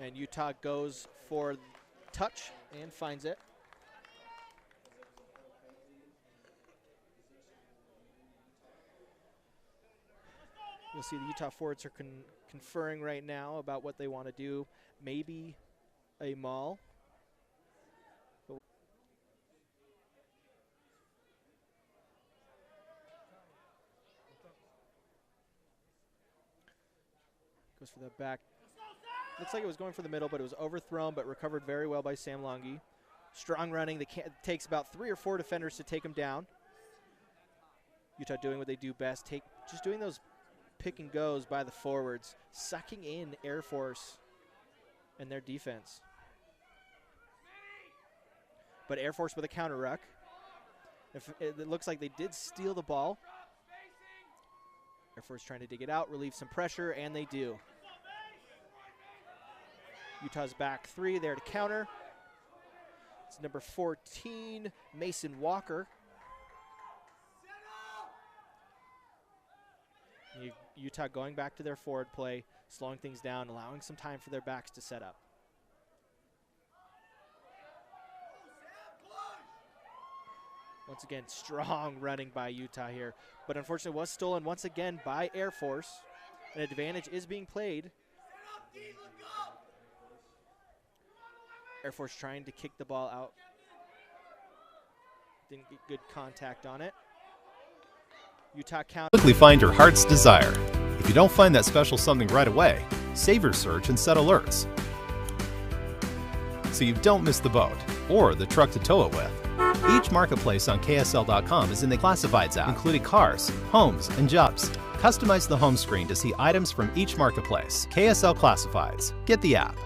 And Utah goes for touch and finds it. You'll see the Utah forwards are conferring right now about what they want to do. Maybe a maul. Goes for the back. Looks like it was going for the middle, but it was overthrown, but recovered very well by Sam Longi. Strong running. It takes about 3 or 4 defenders to take him down. Utah doing what they do best, just doing those pick and goes by the forwards, sucking in Air Force and their defense. But Air Force with a counter ruck. It looks like they did steal the ball. Air Force trying to dig it out, relieve some pressure, and they do. Utah's back three there to counter. It's number 14, Mason Walker. Utah going back to their forward play, slowing things down, allowing some time for their backs to set up. Once again, strong running by Utah here, but unfortunately was stolen once again by Air Force. An advantage is being played. Air Force trying to kick the ball out. Didn't get good contact on it. Utah counter. Quickly find your heart's desire. If you don't find that special something right away, save your search and set alerts, so you don't miss the boat or the truck to tow it with. Each marketplace on KSL.com is in the Classifieds app, including cars, homes, and jobs. Customize the home screen to see items from each marketplace. KSL Classifieds. Get the app.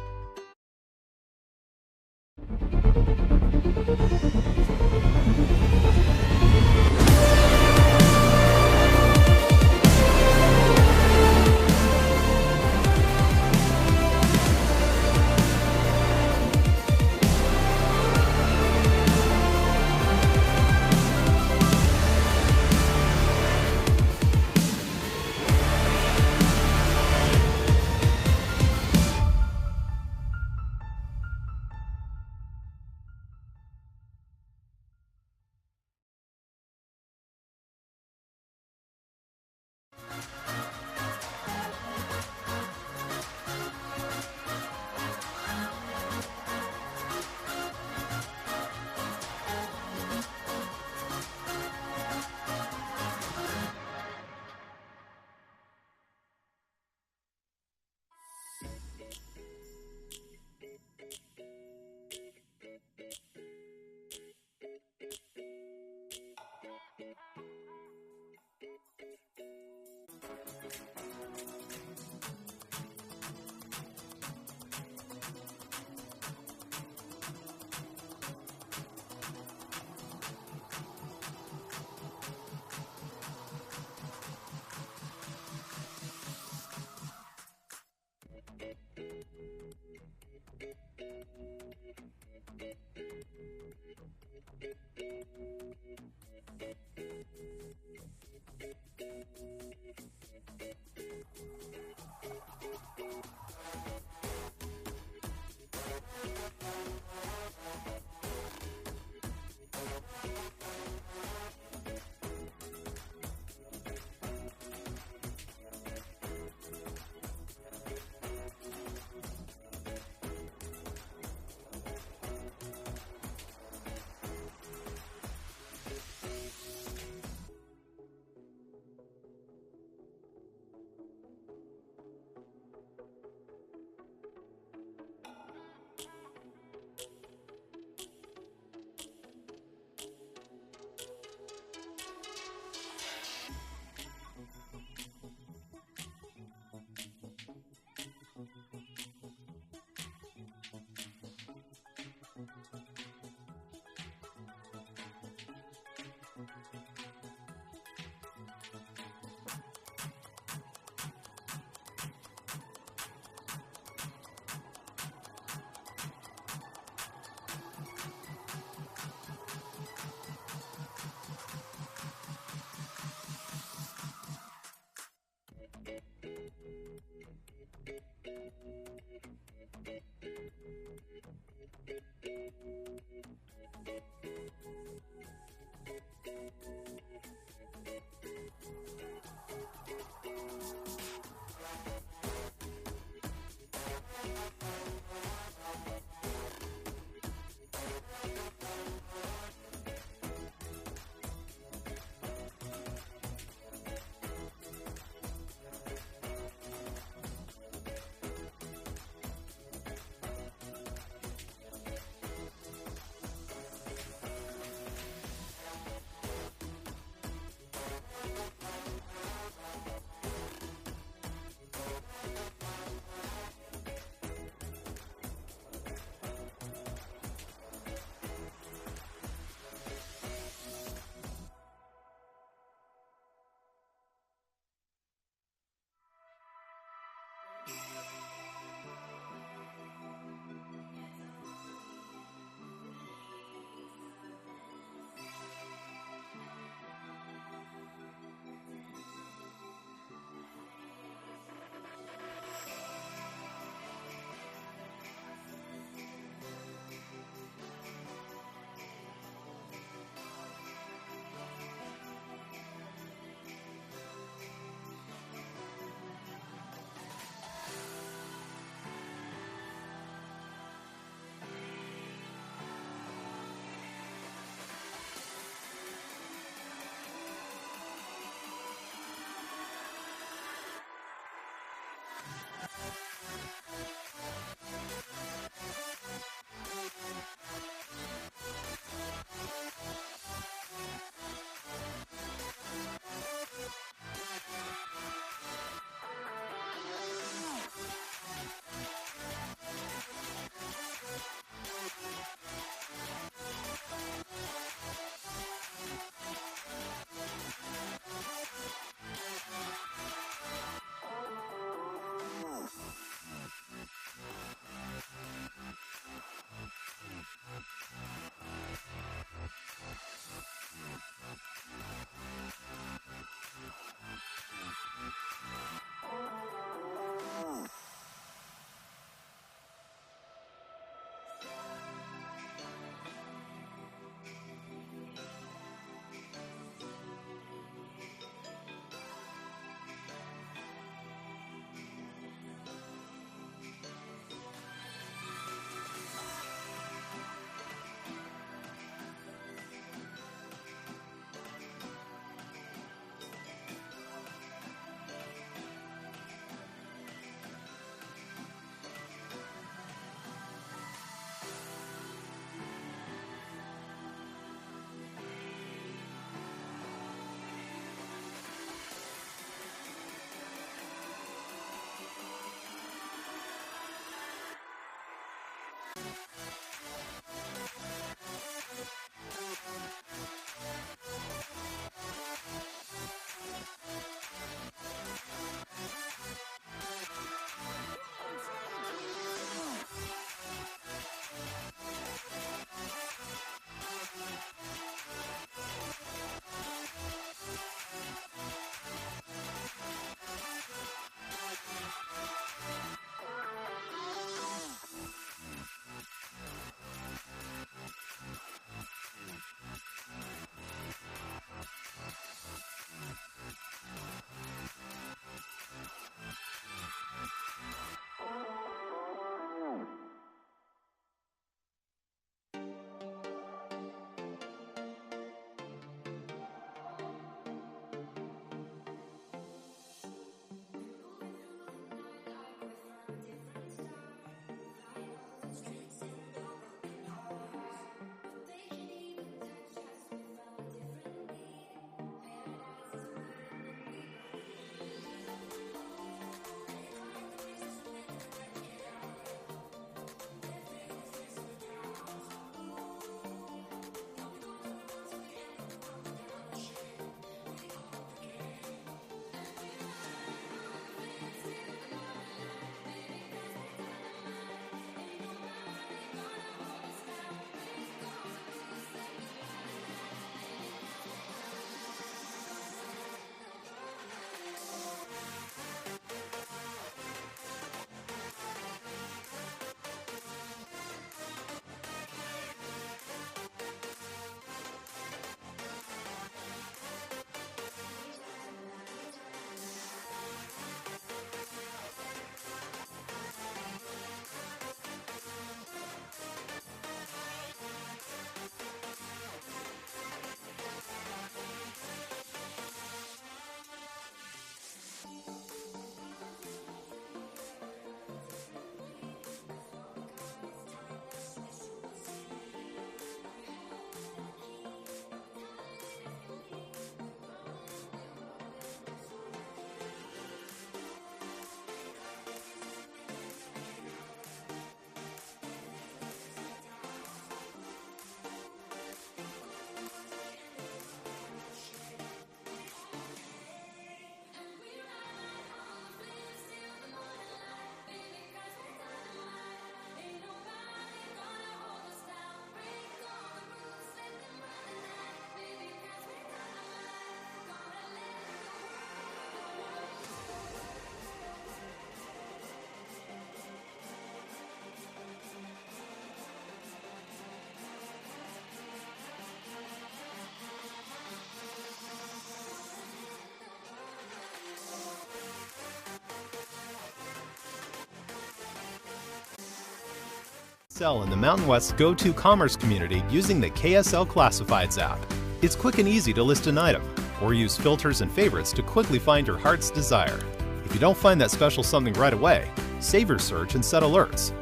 Sell in the Mountain West's go-to commerce community using the KSL Classifieds app. It's quick and easy to list an item, or use filters and favorites to quickly find your heart's desire. If you don't find that special something right away, save your search and set alerts,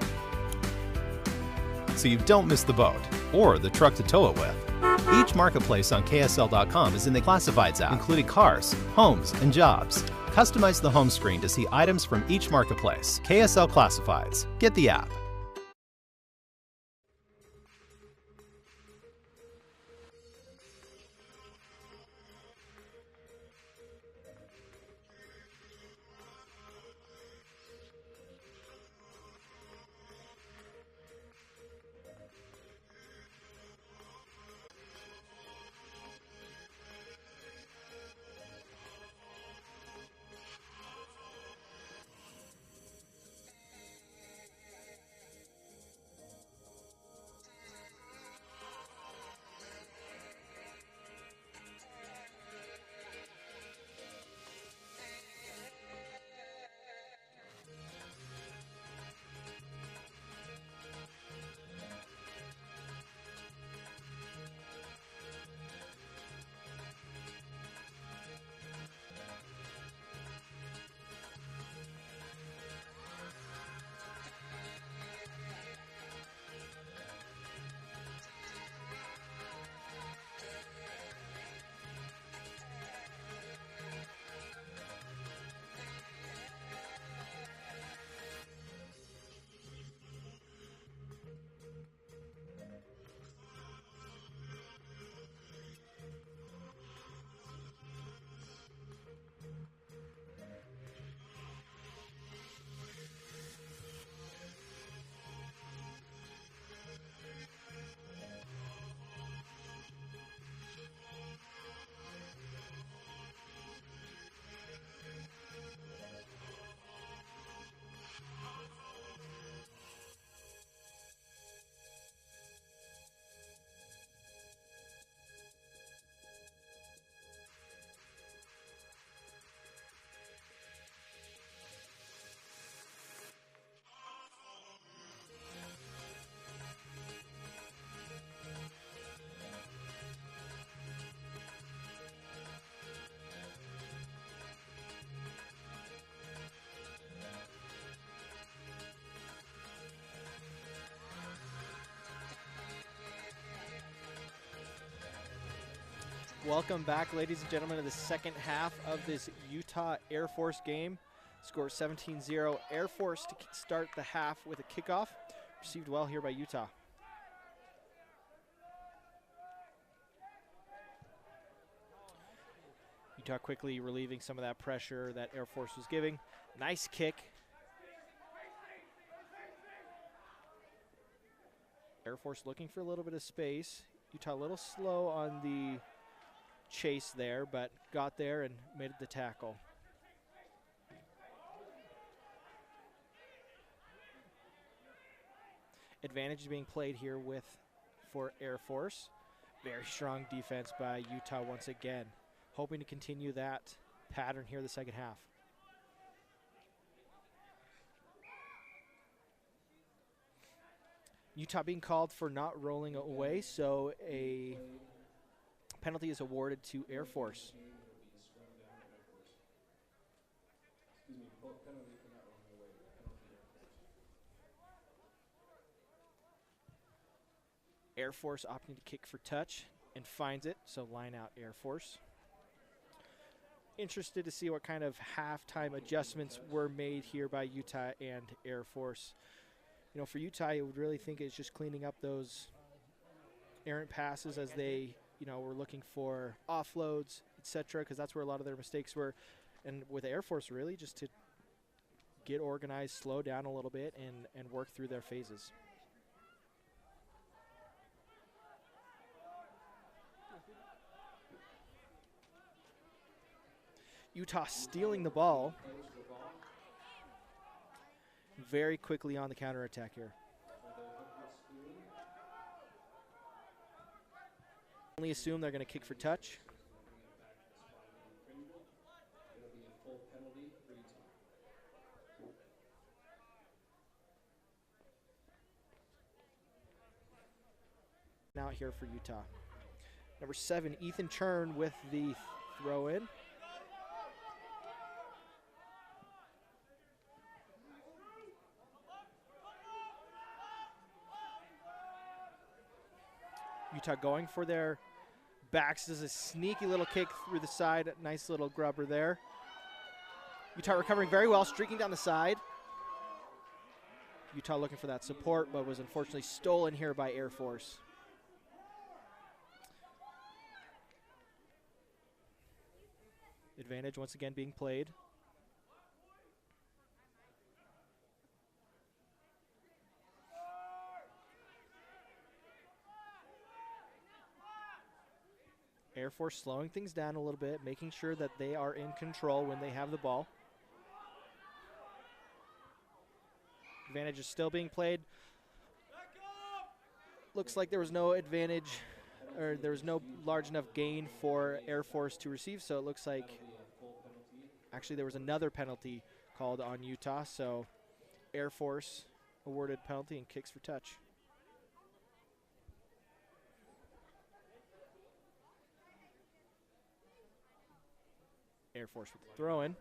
so you don't miss the boat or the truck to tow it with. Each marketplace on KSL.com is in the Classifieds app, including cars, homes, and jobs. Customize the home screen to see items from each marketplace. KSL Classifieds. Get the app. Welcome back, ladies and gentlemen, to the second half of this Utah Air Force game. Score 17-0. Air Force to start the half with a kickoff. Received well here by Utah. Utah quickly relieving some of that pressure that Air Force was giving. Nice kick. Air Force looking for a little bit of space. Utah a little slow on the chase there, but got there and made the tackle. Advantage is being played here for Air Force. Very strong defense by Utah once again. Hoping to continue that pattern here the second half. Utah being called for not rolling away, so a penalty is awarded to Air Force. Air Force opting to kick for touch and finds it, so line out Air Force. Interested to see what kind of halftime adjustments were made here by Utah and Air Force. You know, for Utah, I would really think it's just cleaning up those errant passes as they, you know, were looking for offloads, etc., because that's where a lot of their mistakes were. And with Air Force, really just to get organized, slow down a little bit, and work through their phases. Utah stealing the ball very quickly on the counterattack here. Only assume they're going to kick for touch. out here for Utah. Number 7, Ethan Churn with the throw in. Utah going for their backs. Does a sneaky little kick through the side. Nice little grubber there. Utah recovering very well, streaking down the side. Utah looking for that support, but was unfortunately stolen here by Air Force. Advantage once again being played. Air Force slowing things down a little bit, making sure that they are in control when they have the ball. Advantage is still being played. Looks like there was no advantage, or there was no large enough gain for Air Force to receive, so it looks like actually there was another penalty called on Utah, so Air Force awarded penalty and kicks for touch. Air Force with the throw in.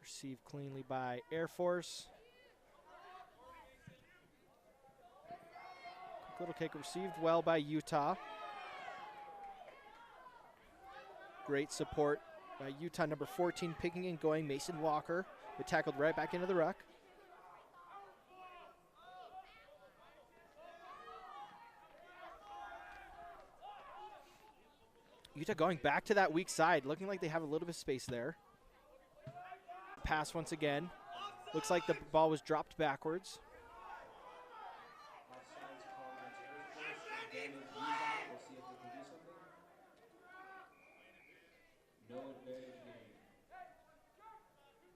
Received cleanly by Air Force. Quick little kick received well by Utah. Great support by Utah, number 14, picking and going, Mason Walker, but tackled right back into the ruck. Utah going back to that weak side, looking like they have a little bit of space there. Pass once again. Looks like the ball was dropped backwards.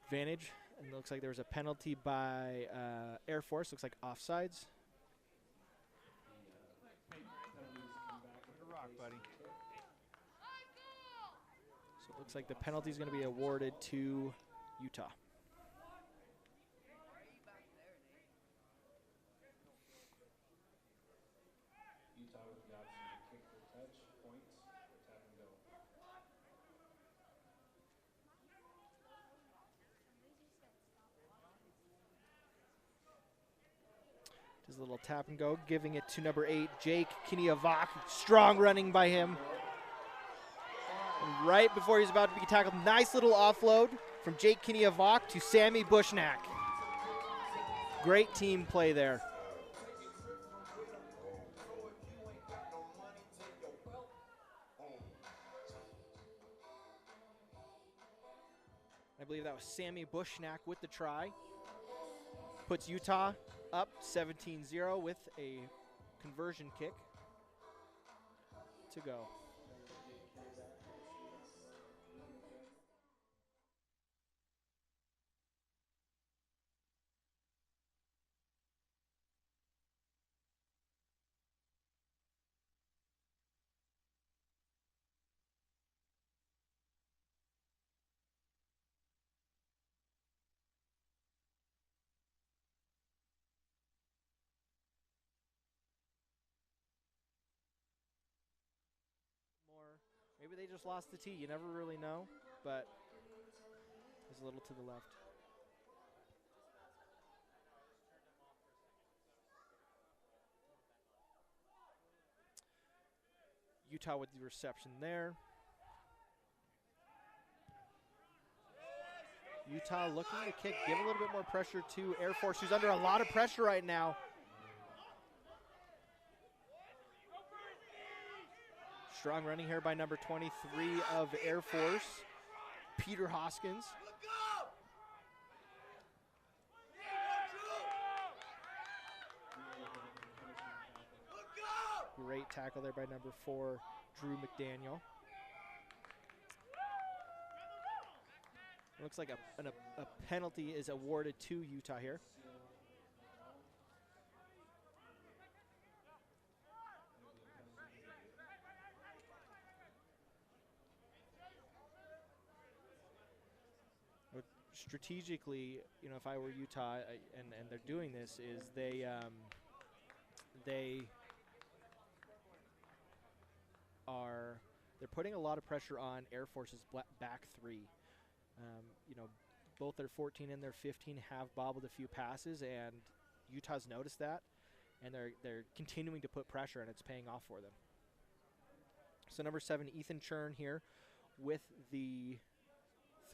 Advantage, and it looks like there was a penalty by Air Force. Looks like offsides. So it looks like the penalty is going to be awarded to Utah. Utah with the option to kick for touch, points, or tap and go. Does a little tap and go, giving it to number 8, Jake Kiniavak. Strong running by him. And right before he's about to be tackled, nice little offload from Jake Kiniavak to Sammy Bushnack. Great team play there. I believe that was Sammy Bushnack with the try. Puts Utah up 17-0 with a conversion kick to go. Maybe they just lost the tee. You never really know, but it's a little to the left. Utah with the reception there. Utah looking to kick, give a little bit more pressure to Air Force, who's under a lot of pressure right now. Strong running here by number 23 of Air Force, Peter Hoskins. Great tackle there by number 4, Drew McDaniel. It looks like a penalty is awarded to Utah here. strategically, if I were Utah and they're doing this, is they're putting a lot of pressure on Air Force's back three. Both their 14 and their 15 have bobbled a few passes, and Utah's noticed that, and they're continuing to put pressure, and it's paying off for them. So number 7, Ethan Churn here with the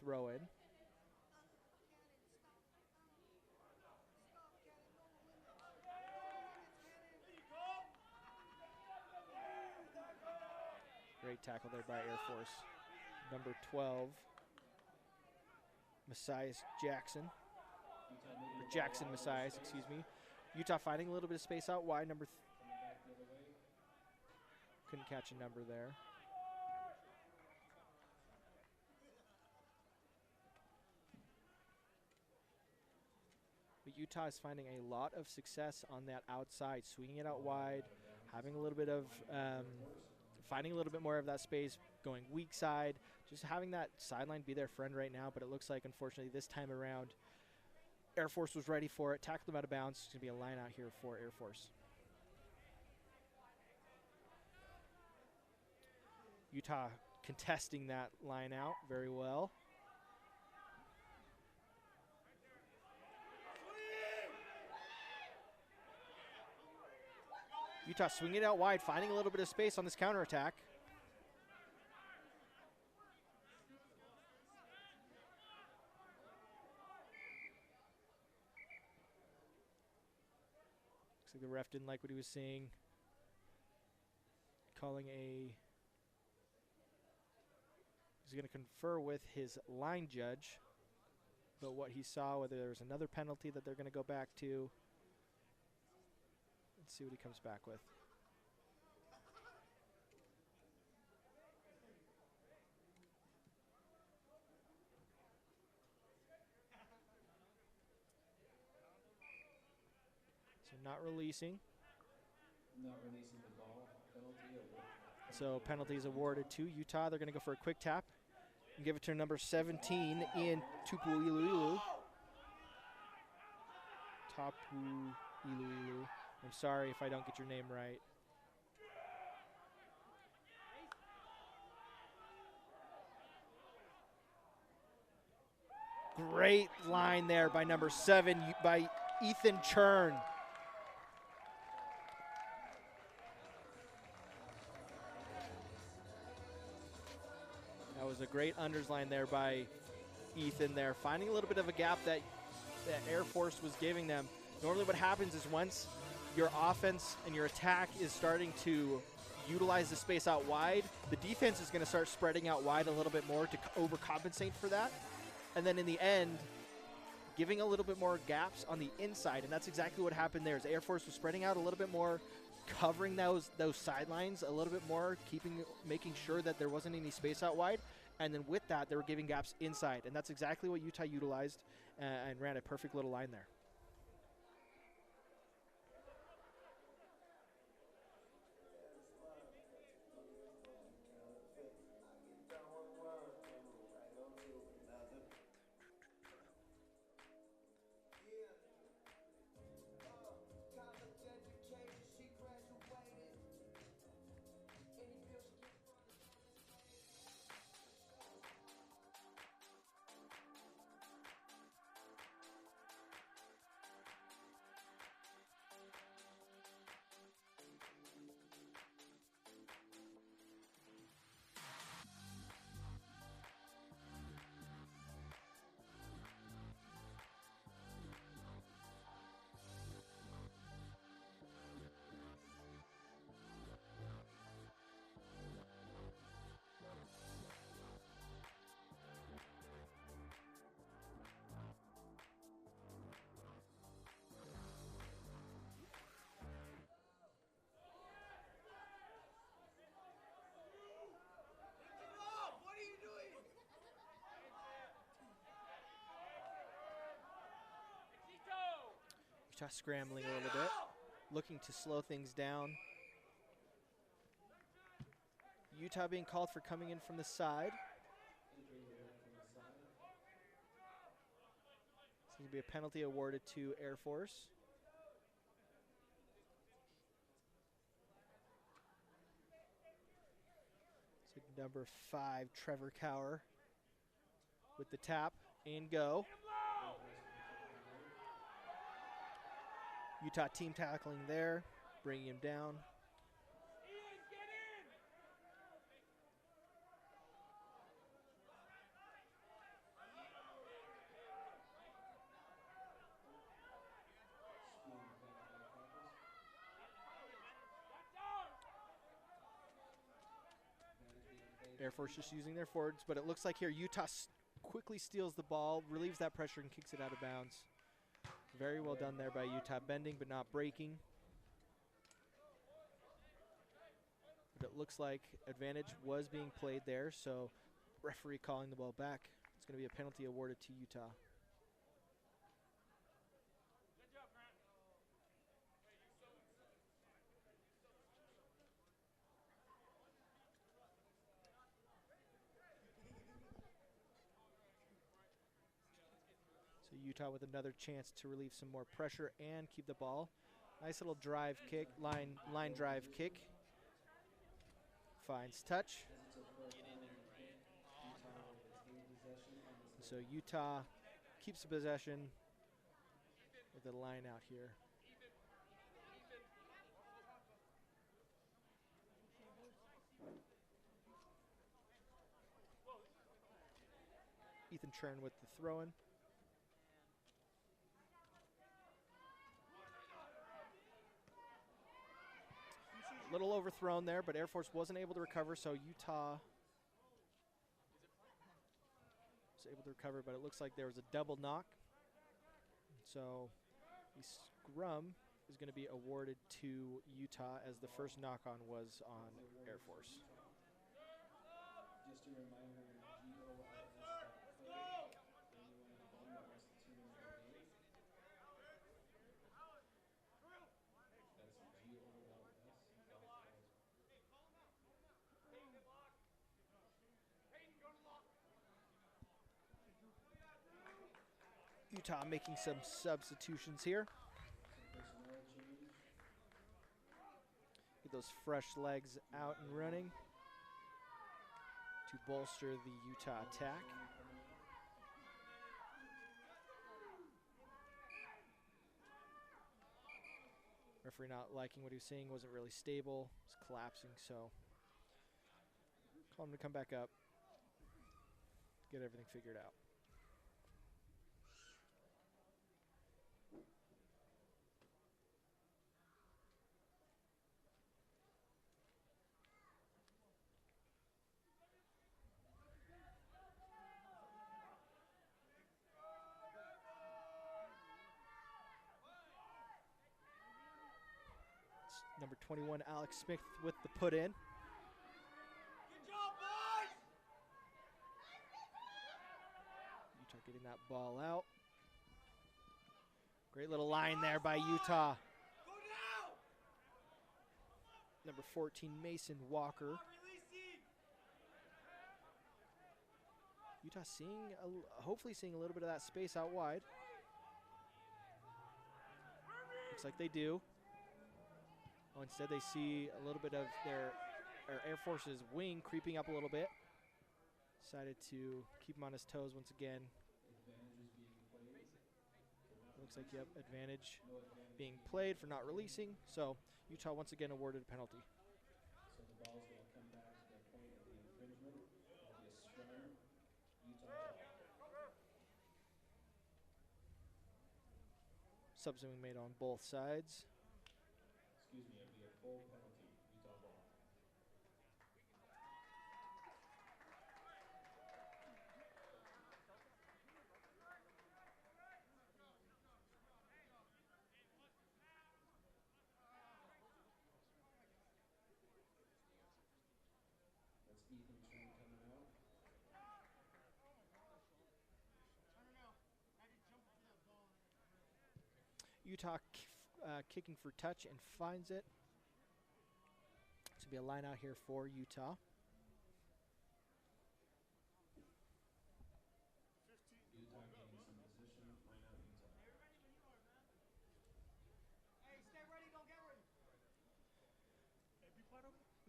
throw-in. Great tackle there by Air Force. Number 12, Jackson Messias, excuse me. Utah finding a little bit of space out wide. Couldn't catch a number there. But Utah is finding a lot of success on that outside, swinging it out wide, having a little bit of finding a little bit more of that space, going weak side, just having that sideline be their friend right now. But it looks like, unfortunately, this time around, Air Force was ready for it, tackled them out of bounds. It's going to be a line out here for Air Force. Utah contesting that line out very well. Utah swinging it out wide, finding a little bit of space on this counterattack. Looks like the ref didn't like what he was seeing. He's going to confer with his line judge, but what he saw, whether there was another penalty that they're going to go back to. Let's see what he comes back with. So not releasing. Not releasing the ball. Penalty. So penalties awarded to Utah. They're going to go for a quick tap and give it to number 17 in Tupuiluilu. Tapuiluilu. I'm sorry if I don't get your name right. Great line there by number 7, by Ethan Churn. That was a great unders line there by Ethan there, finding a little bit of a gap that Air Force was giving them. Normally what happens is once your offense and your attack is starting to utilize the space out wide, the defense is going to start spreading out wide a little bit more to overcompensate for that. And then in the end, giving a little bit more gaps on the inside. And that's exactly what happened there. Is Air Force was spreading out a little bit more, covering those sidelines a little bit more, making sure that there wasn't any space out wide. And then with that, they were giving gaps inside. And that's exactly what Utah utilized and ran a perfect little line there. Utah scrambling a little bit, looking to slow things down. Utah being called for coming in from the side. It's going to be a penalty awarded to Air Force. So number 5, Trevor Cower with the tap and go. Utah team tackling there, bringing him down. Air Force just using their forwards, but it looks like here Utah quickly steals the ball, relieves that pressure, and kicks it out of bounds. Very well done there by Utah, bending but not breaking. But it looks like advantage was being played there, so referee calling the ball back. It's going to be a penalty awarded to Utah. So Utah with another chance to relieve some more pressure and keep the ball. Nice little drive kick, line drive kick. Finds touch. So Utah keeps the possession with a line out here. Ethan Churn with the throw-in. A little overthrown there, but Air Force wasn't able to recover, so Utah was able to recover, but it looks like there was a double knock. So the scrum is going to be awarded to Utah as the first knock-on was on Air Force. Just a reminder, GOLS code, anyone involved that wants the team in the game. That's GOLS. Utah making some substitutions here. Personnel change. Get those fresh legs out and running to bolster the Utah attack. Referee not liking what he was seeing, wasn't really stable, was collapsing, so call him to come back up, get everything figured out. Number 21, Alex Smith with the put in. Good job, boys! Utah getting that ball out. Great little line there by Utah. Go now! Number 14, Mason Walker. Utah hopefully seeing a little bit of that space out wide. Looks like they do. Oh, instead they see a little bit of their Air Force's wing creeping up a little bit. Decided to keep him on his toes once again. Looks like, yep, advantage being played for not releasing. So Utah once again awarded a penalty. So the ball's going to come back to the point of the infringement. It'll be a scrum, Utah ball. Subs being made on both sides. Excuse me, it'll be a full penalty, Utah ball. That's Ethan Churn coming out. Utah kicking for touch and finds it. It's going to be a line out here for Utah. Utah getting some position, line out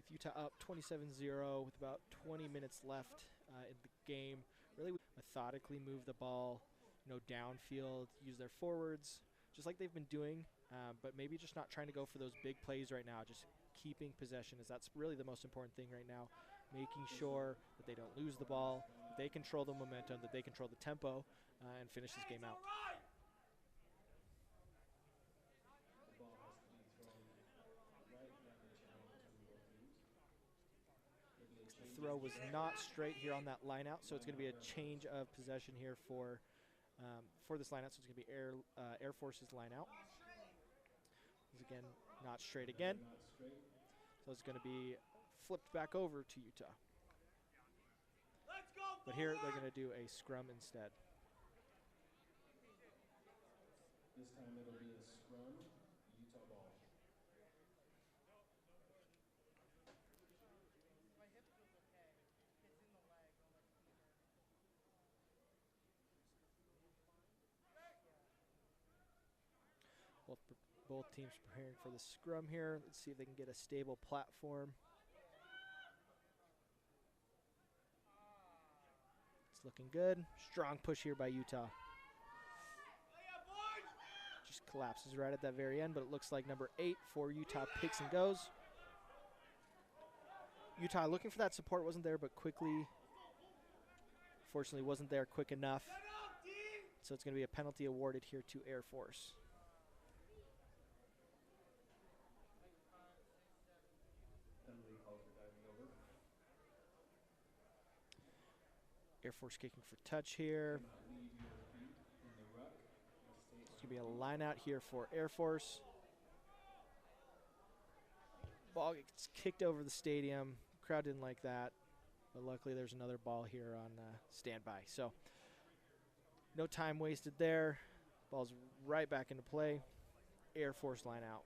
with Utah up 27-0 with about 20 minutes left in the game. Really methodically move the ball, downfield, use their forwards, just like they've been doing, but maybe just not trying to go for those big plays right now, just keeping possession, as that's really the most important thing right now, making sure that they don't lose the ball, that they control the momentum, that they control the tempo, and finish this game out. The ball has to be thrown right down the channel between both teams. The throw was not straight here on that line out, so it's going to be a change of possession here for this line out. So it's going to be Air Force's line out. Again, not straight again. So it's going to be flipped back over to Utah. But here they're going to do a scrum instead. This time it'll be a scrum, Utah ball. Both teams preparing for the scrum here. Let's see if they can get a stable platform. It's looking good. Strong push here by Utah. Just collapses right at that very end, but it looks like number 8 for Utah picks and goes. Utah looking for that support, wasn't there, but quickly, fortunately wasn't there quick enough. So it's going to be a penalty awarded here to Air Force. Air Force kicking for touch here. It's going to be a line out here for Air Force. Ball gets kicked over the stadium. Crowd didn't like that, but luckily there's another ball here on standby. So no time wasted there. Ball's right back into play. Air Force line out.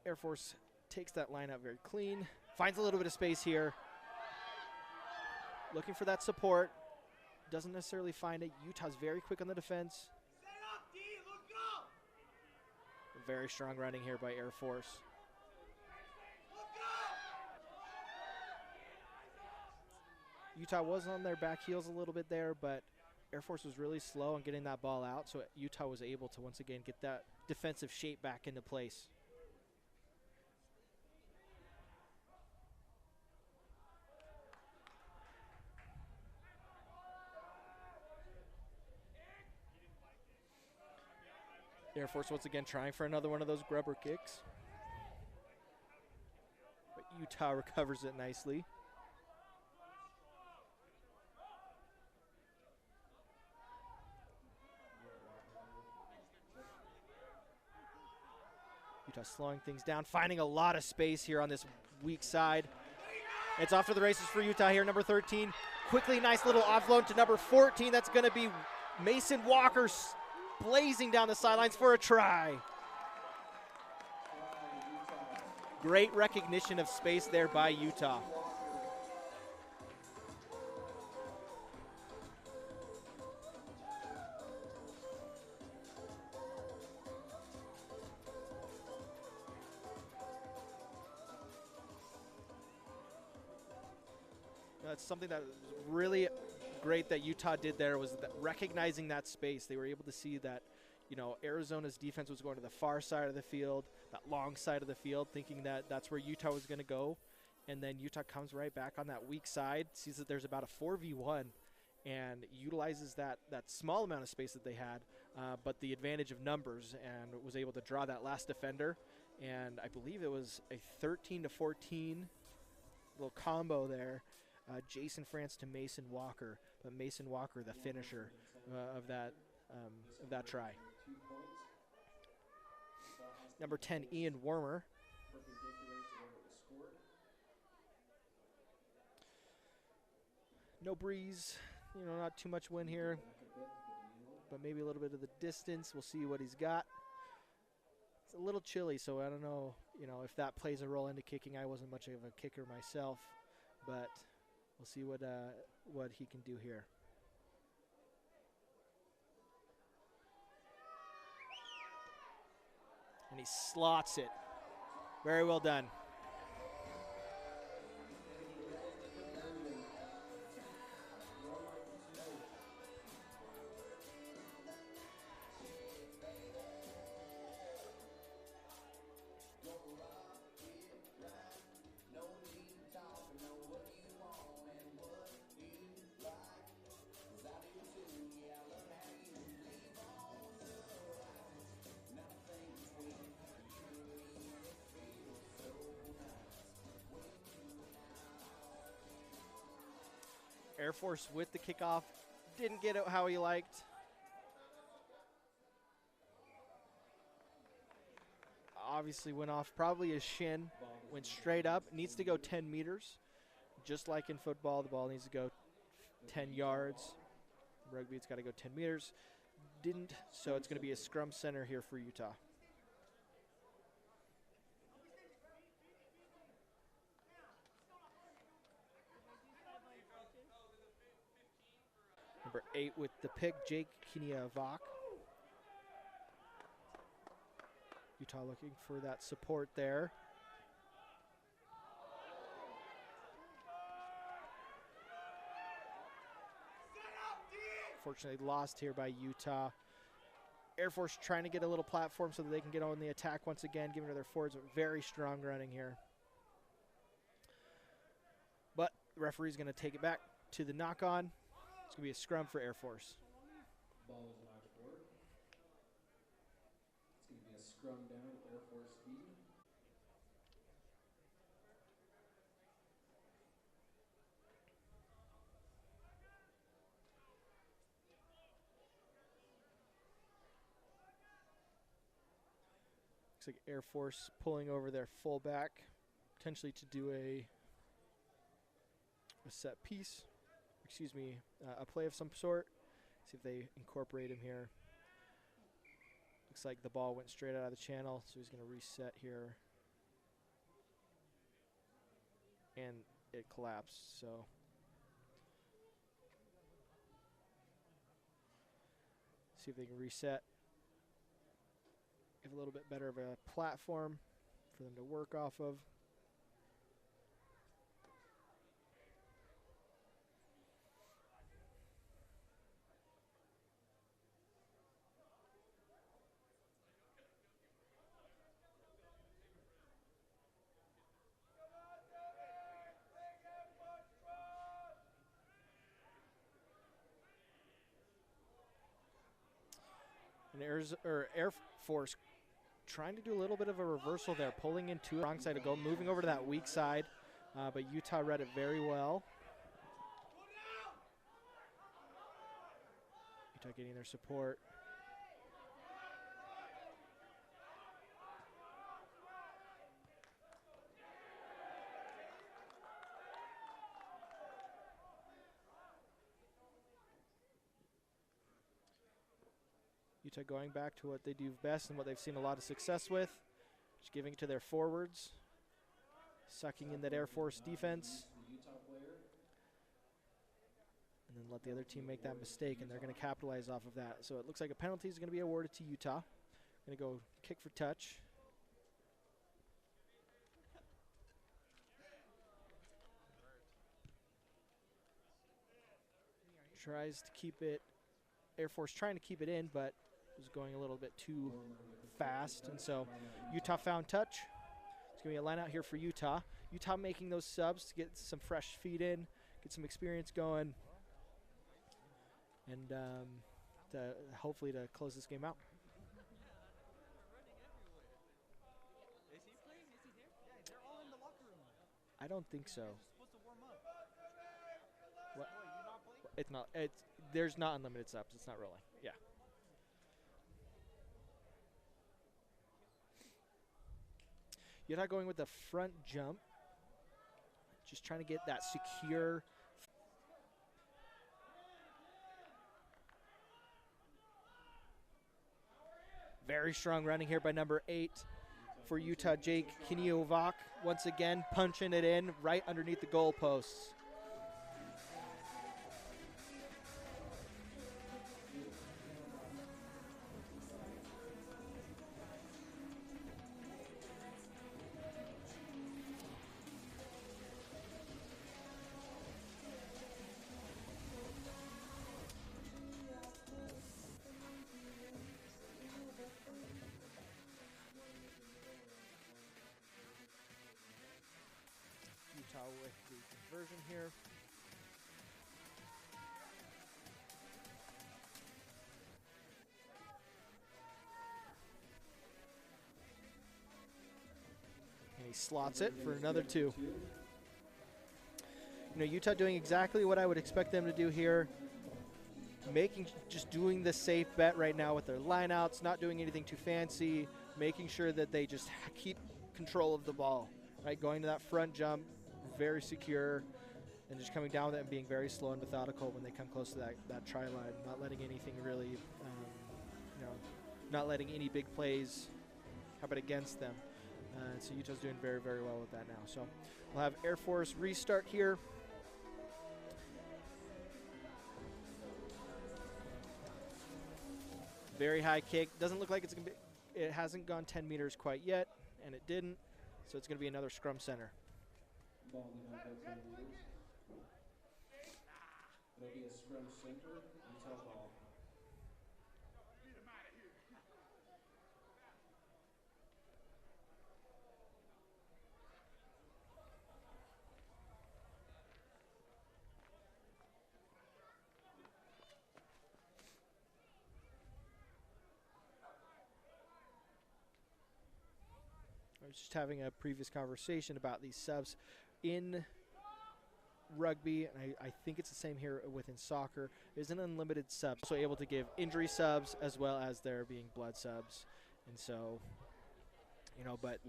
Air Force takes that line out very clean. Finds a little bit of space here. Looking for that support. Doesn't necessarily find it. Utah's very quick on the defense. Very strong running here by Air Force. Utah was on their back heels a little bit there, but Air Force was really slow on getting that ball out, so Utah was able to once again get that defensive shape back into place. Air Force once again trying for another one of those grubber kicks. But Utah recovers it nicely. Utah slowing things down, finding a lot of space here on this weak side. It's off to the races for Utah here, number 13. Quickly, nice little offload to number 14. That's going to be Mason Walker blazing down the sidelines for a try. Great recognition of space there by Utah. That's something that was really great that Utah did there, was that recognizing that space. They were able to see that, Arizona's defense was going to the far side of the field, that long side of the field, thinking that that's where Utah was going to go. And then Utah comes right back on that weak side, sees that there's about a 4v1, and utilizes that small amount of space that they had, but the advantage of numbers, and was able to draw that last defender. And I believe it was a 13-14 little combo there. Jason France to Mason Walker, but Mason Walker the finisher of that try. Number 10, Ian Warmer. No breeze, not too much wind here, but maybe a little bit of the distance. We'll see what he's got. It's a little chilly, so I don't know, if that plays a role into kicking. I wasn't much of a kicker myself, but we'll see what he can do here. And he slots it. Very well done. Air Force with the kickoff. Didn't get it how he liked. Obviously went off probably his shin. Went straight up. Needs to go 10 meters. Just like in football, the ball needs to go 10 yards. Rugby, it's got to go 10 meters. Didn't, so it's going to be a scrum center here for Utah. Number 8 with the pick, Jake Kiniavak. Utah looking for that support there. Fortunately lost here by Utah. Air Force trying to get a little platform so that they can get on the attack once again, giving to their forwards. Very strong running here. But the referee's going to take it back to the knock-on. It's going to be a scrum for Air Force. Ball is knocked forward. It's going to be a scrum down, Air Force B. Looks like Air Force pulling over their fullback, potentially to do a set piece. Excuse me, a play of some sort. See if they incorporate him here. Looks like the ball went straight out of the channel, so he's going to reset here. And it collapsed, so. See if they can reset. Give a little bit better of a platform for them to work off of. And Air Force trying to do a little bit of a reversal there, pulling into the wrong side to go, moving over to that weak side, but Utah read it very well. Utah getting their support. Utah going back to what they do best and what they've seen a lot of success with, just giving it to their forwards, sucking in that Air Force defense, and then let the other team make that mistake, and they're going to capitalize off of that. So it looks like a penalty is going to be awarded to Utah. Going to go kick for touch. Tries to keep it, Air Force trying to keep it in, but was going a little bit too fast, and so Utah found touch. It's going to be a line out here for Utah. Utah making those subs to get some fresh feet in, get some experience going, and hopefully to close this game out. I don't think so. What? It's not. There's not unlimited subs. It's not rolling. Yeah. Utah going with the front jump. Just trying to get that secure. Very strong running here by number 8 for Utah, Jake Kiniavak. Once again, punching it in right underneath the goalposts. with the conversion here. And he slots it for another 2. You know, Utah doing exactly what I would expect them to do here. Just doing the safe bet right now with their lineouts, not doing anything too fancy, making sure that they just keep control of the ball, right? Going to that front jump, very secure, and just coming down with it and being very slow and methodical when they come close to that try line, not letting anything really, you know, not letting any big plays happen against them. So Utah's doing very, very well with that now. So we'll have Air Force restart here. Very high kick. Doesn't look like it's going to be, it hasn't gone 10 meters quite yet, and it didn't. So it's going to be another scrum center. Ball behind 10 meters. It'll be a scrum center, Utah ball. I was just having a previous conversation about these subs in rugby, and I think it's the same here within soccer. There's an unlimited sub, so able to give injury subs as well as there being blood subs. And so, you know, but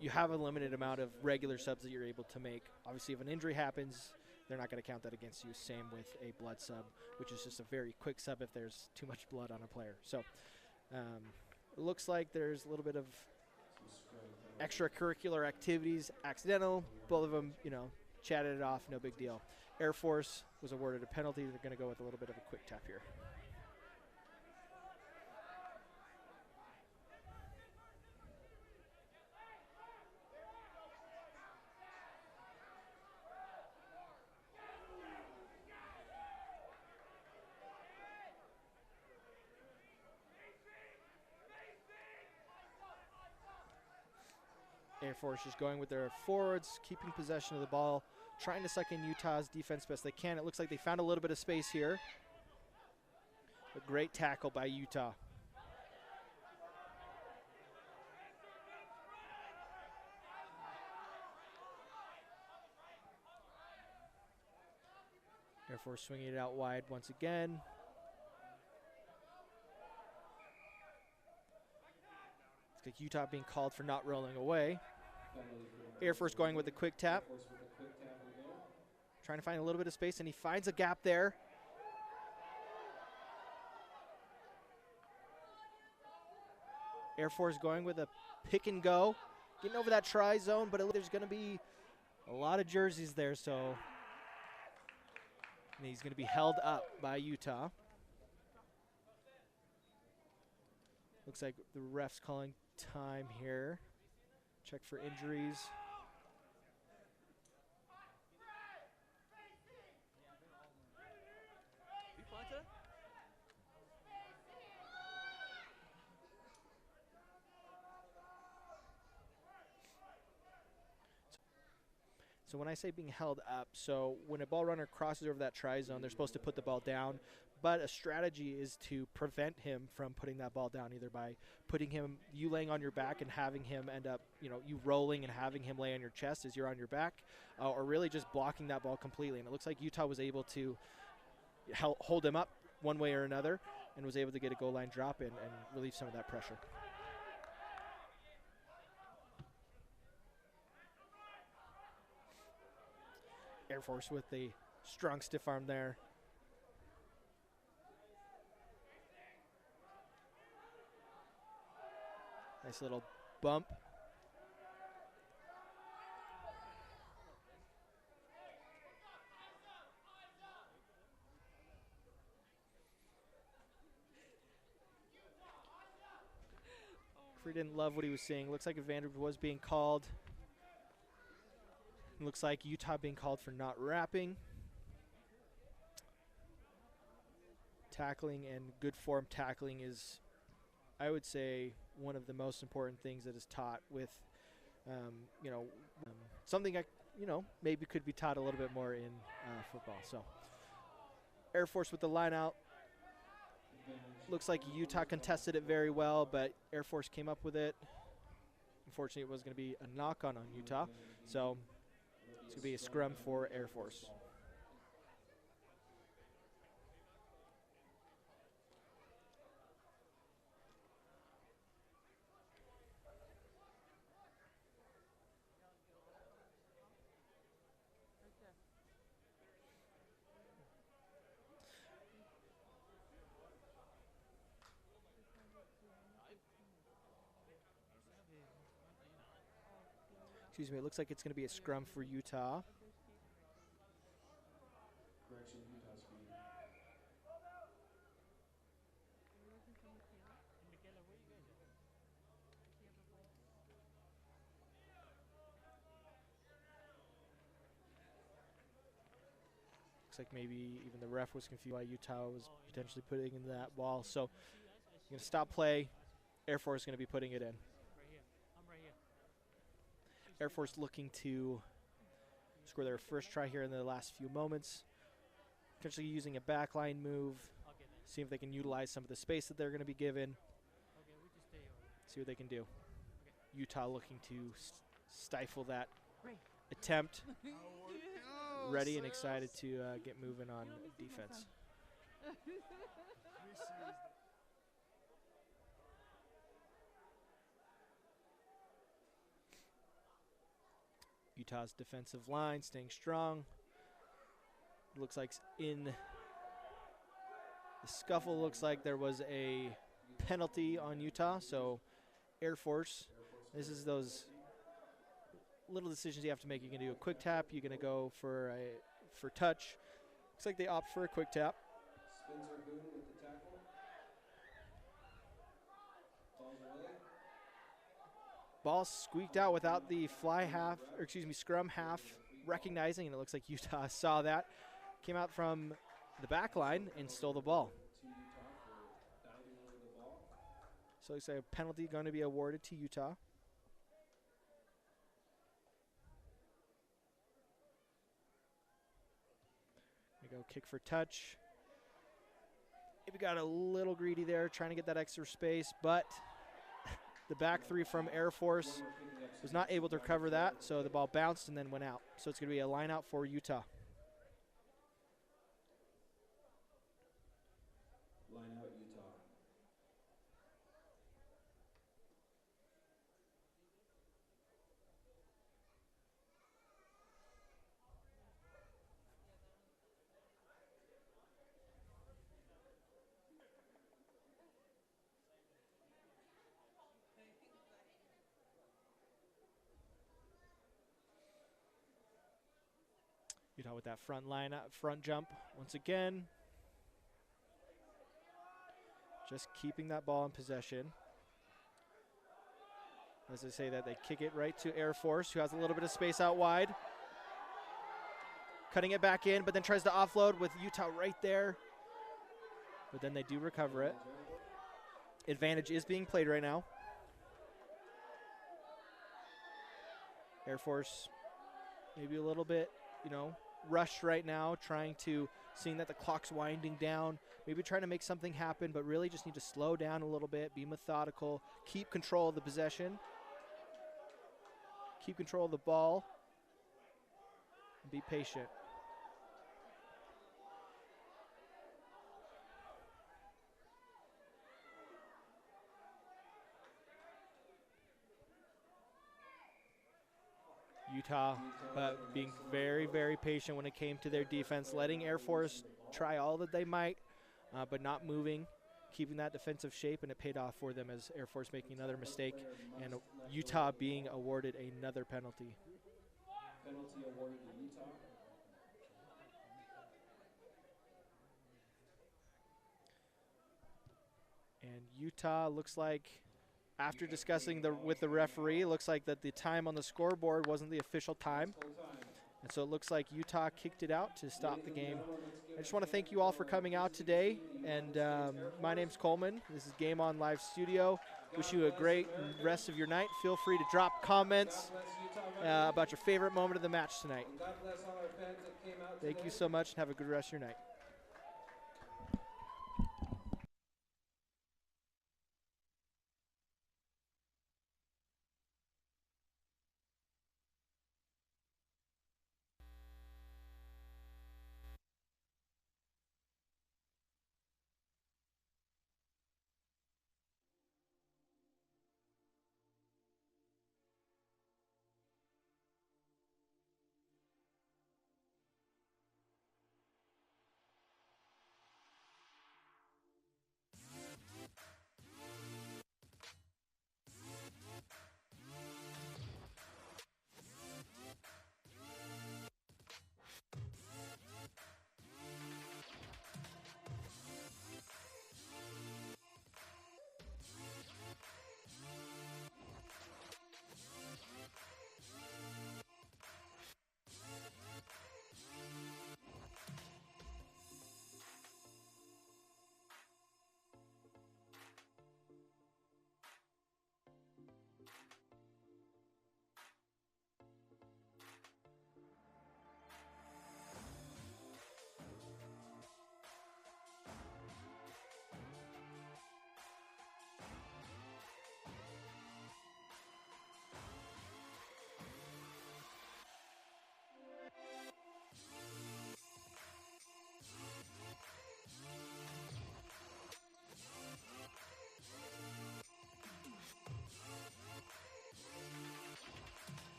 you have a limited amount of regular subs that you're able to make. Obviously, if an injury happens, they're not going to count that against you. Same with a blood sub, which is just a very quick sub if there's too much blood on a player. So it looks like there's a little bit of extracurricular activities, accidental. Both of them, you know, chatted it off, no big deal. Air Force was awarded a penalty. They're going to go with a little bit of a quick tap here. Air Force just going with their forwards, keeping possession of the ball, trying to suck in Utah's defense best they can. It looks like they found a little bit of space here. A great tackle by Utah. Air Force swinging it out wide once again. Looks like Utah being called for not rolling away. Air Force going with a quick tap. Trying to find a little bit of space, and he finds a gap there. Air Force going with a pick and go. Getting over that try zone, but there's going to be a lot of jerseys there, so and he's going to be held up by Utah. Looks like the ref's calling time here. Check for injuries. So when I say being held up, so when a ball runner crosses over that try zone, they're supposed to put the ball down. But a strategy is to prevent him from putting that ball down, either by putting him, you laying on your back and having him end up, you know, you rolling and having him lay on your chest as you're on your back, or really just blocking that ball completely. And it looks like Utah was able to hold him up one way or another and was able to get a goal line drop in and relieve some of that pressure. Air Force with the strong stiff arm there. Nice little bump. Referee didn't love what he was seeing. Looks like Evander was being called. Looks like Utah being called for not wrapping. Tackling and good form tackling is, I would say, one of the most important things that is taught with you know, something I, maybe could be taught a little bit more in football. So Air Force with the line out. Looks like Utah contested it very well, but Air Force came up with it. Unfortunately, it was going to be a knock-on on Utah, so it's going to be a scrum for Air Force. Excuse me, it looks like it's going to be a scrum for Utah. Correction, Utah speed. Looks like maybe even the ref was confused why Utah was potentially putting in that ball. So you're going to stop play. Air Force is going to be putting it in. Air Force looking to score their first try here in the last few moments. Potentially using a backline move. See if they can utilize some of the space that they're going to be given. See what they can do. Utah looking to stifle that attempt. Ready and excited to get moving on defense. Utah's defensive line staying strong. Looks like in the scuffle, looks like there was a penalty on Utah. So Air Force, this is those little decisions you have to make. You're going to do a quick tap. You're going to go for touch. Looks like they opt for a quick tap. Spencer Boone with the tackle. Ball's away. Ball squeaked out without the scrum half recognizing, and it looks like Utah saw that. Came out from the back line and stole the ball. To Utah for diving over the ball. So it's a penalty going to be awarded to Utah. We go kick for touch. Maybe got a little greedy there, trying to get that extra space, but the back three from Air Force was not able to recover that, so the ball bounced and then went out. So it's going to be a line out for Utah. Line out Utah. Utah with that front jump once again. Just keeping that ball in possession. As I say that, they kick it right to Air Force, who has a little bit of space out wide. Cutting it back in, but then tries to offload with Utah right there. But then they do recover it. Advantage is being played right now. Air Force maybe a little bit, rushed right now, seeing that the clock's winding down, maybe trying to make something happen, but really just need to slow down a little bit, be methodical, keep control of the possession, keep control of the ball, and be patient. Utah being very, very patient when it came to their defense, letting Air Force try all that they might, but not moving, keeping that defensive shape, and it paid off for them as Air Force making another mistake and Utah being awarded another penalty. Penalty awarded to Utah. And Utah looks like, after discussing with the referee, looks like that the time on the scoreboard wasn't the official time. And so it looks like Utah kicked it out to stop the game. I just want to thank you all for coming out today. And my name's Coleman. This is Game On Live Studio. Wish you a great rest of your night. Feel free to drop comments about your favorite moment of the match tonight. God bless all our fans that came out Thank you so much, and have a good rest of your night.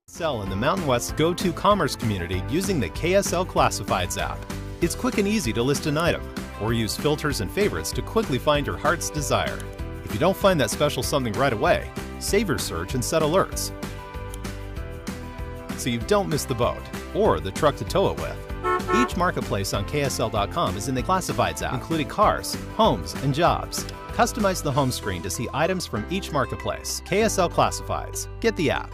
Sell in the Mountain West's go-to commerce community using the KSL Classifieds app. It's quick and easy to list an item, or use filters and favorites to quickly find your heart's desire. If you don't find that special something right away, save your search and set alerts, so you don't miss the boat or the truck to tow it with. Each marketplace on KSL.com is in the Classifieds app, including cars, homes, and jobs. Customize the home screen to see items from each marketplace. KSL Classifieds. Get the app.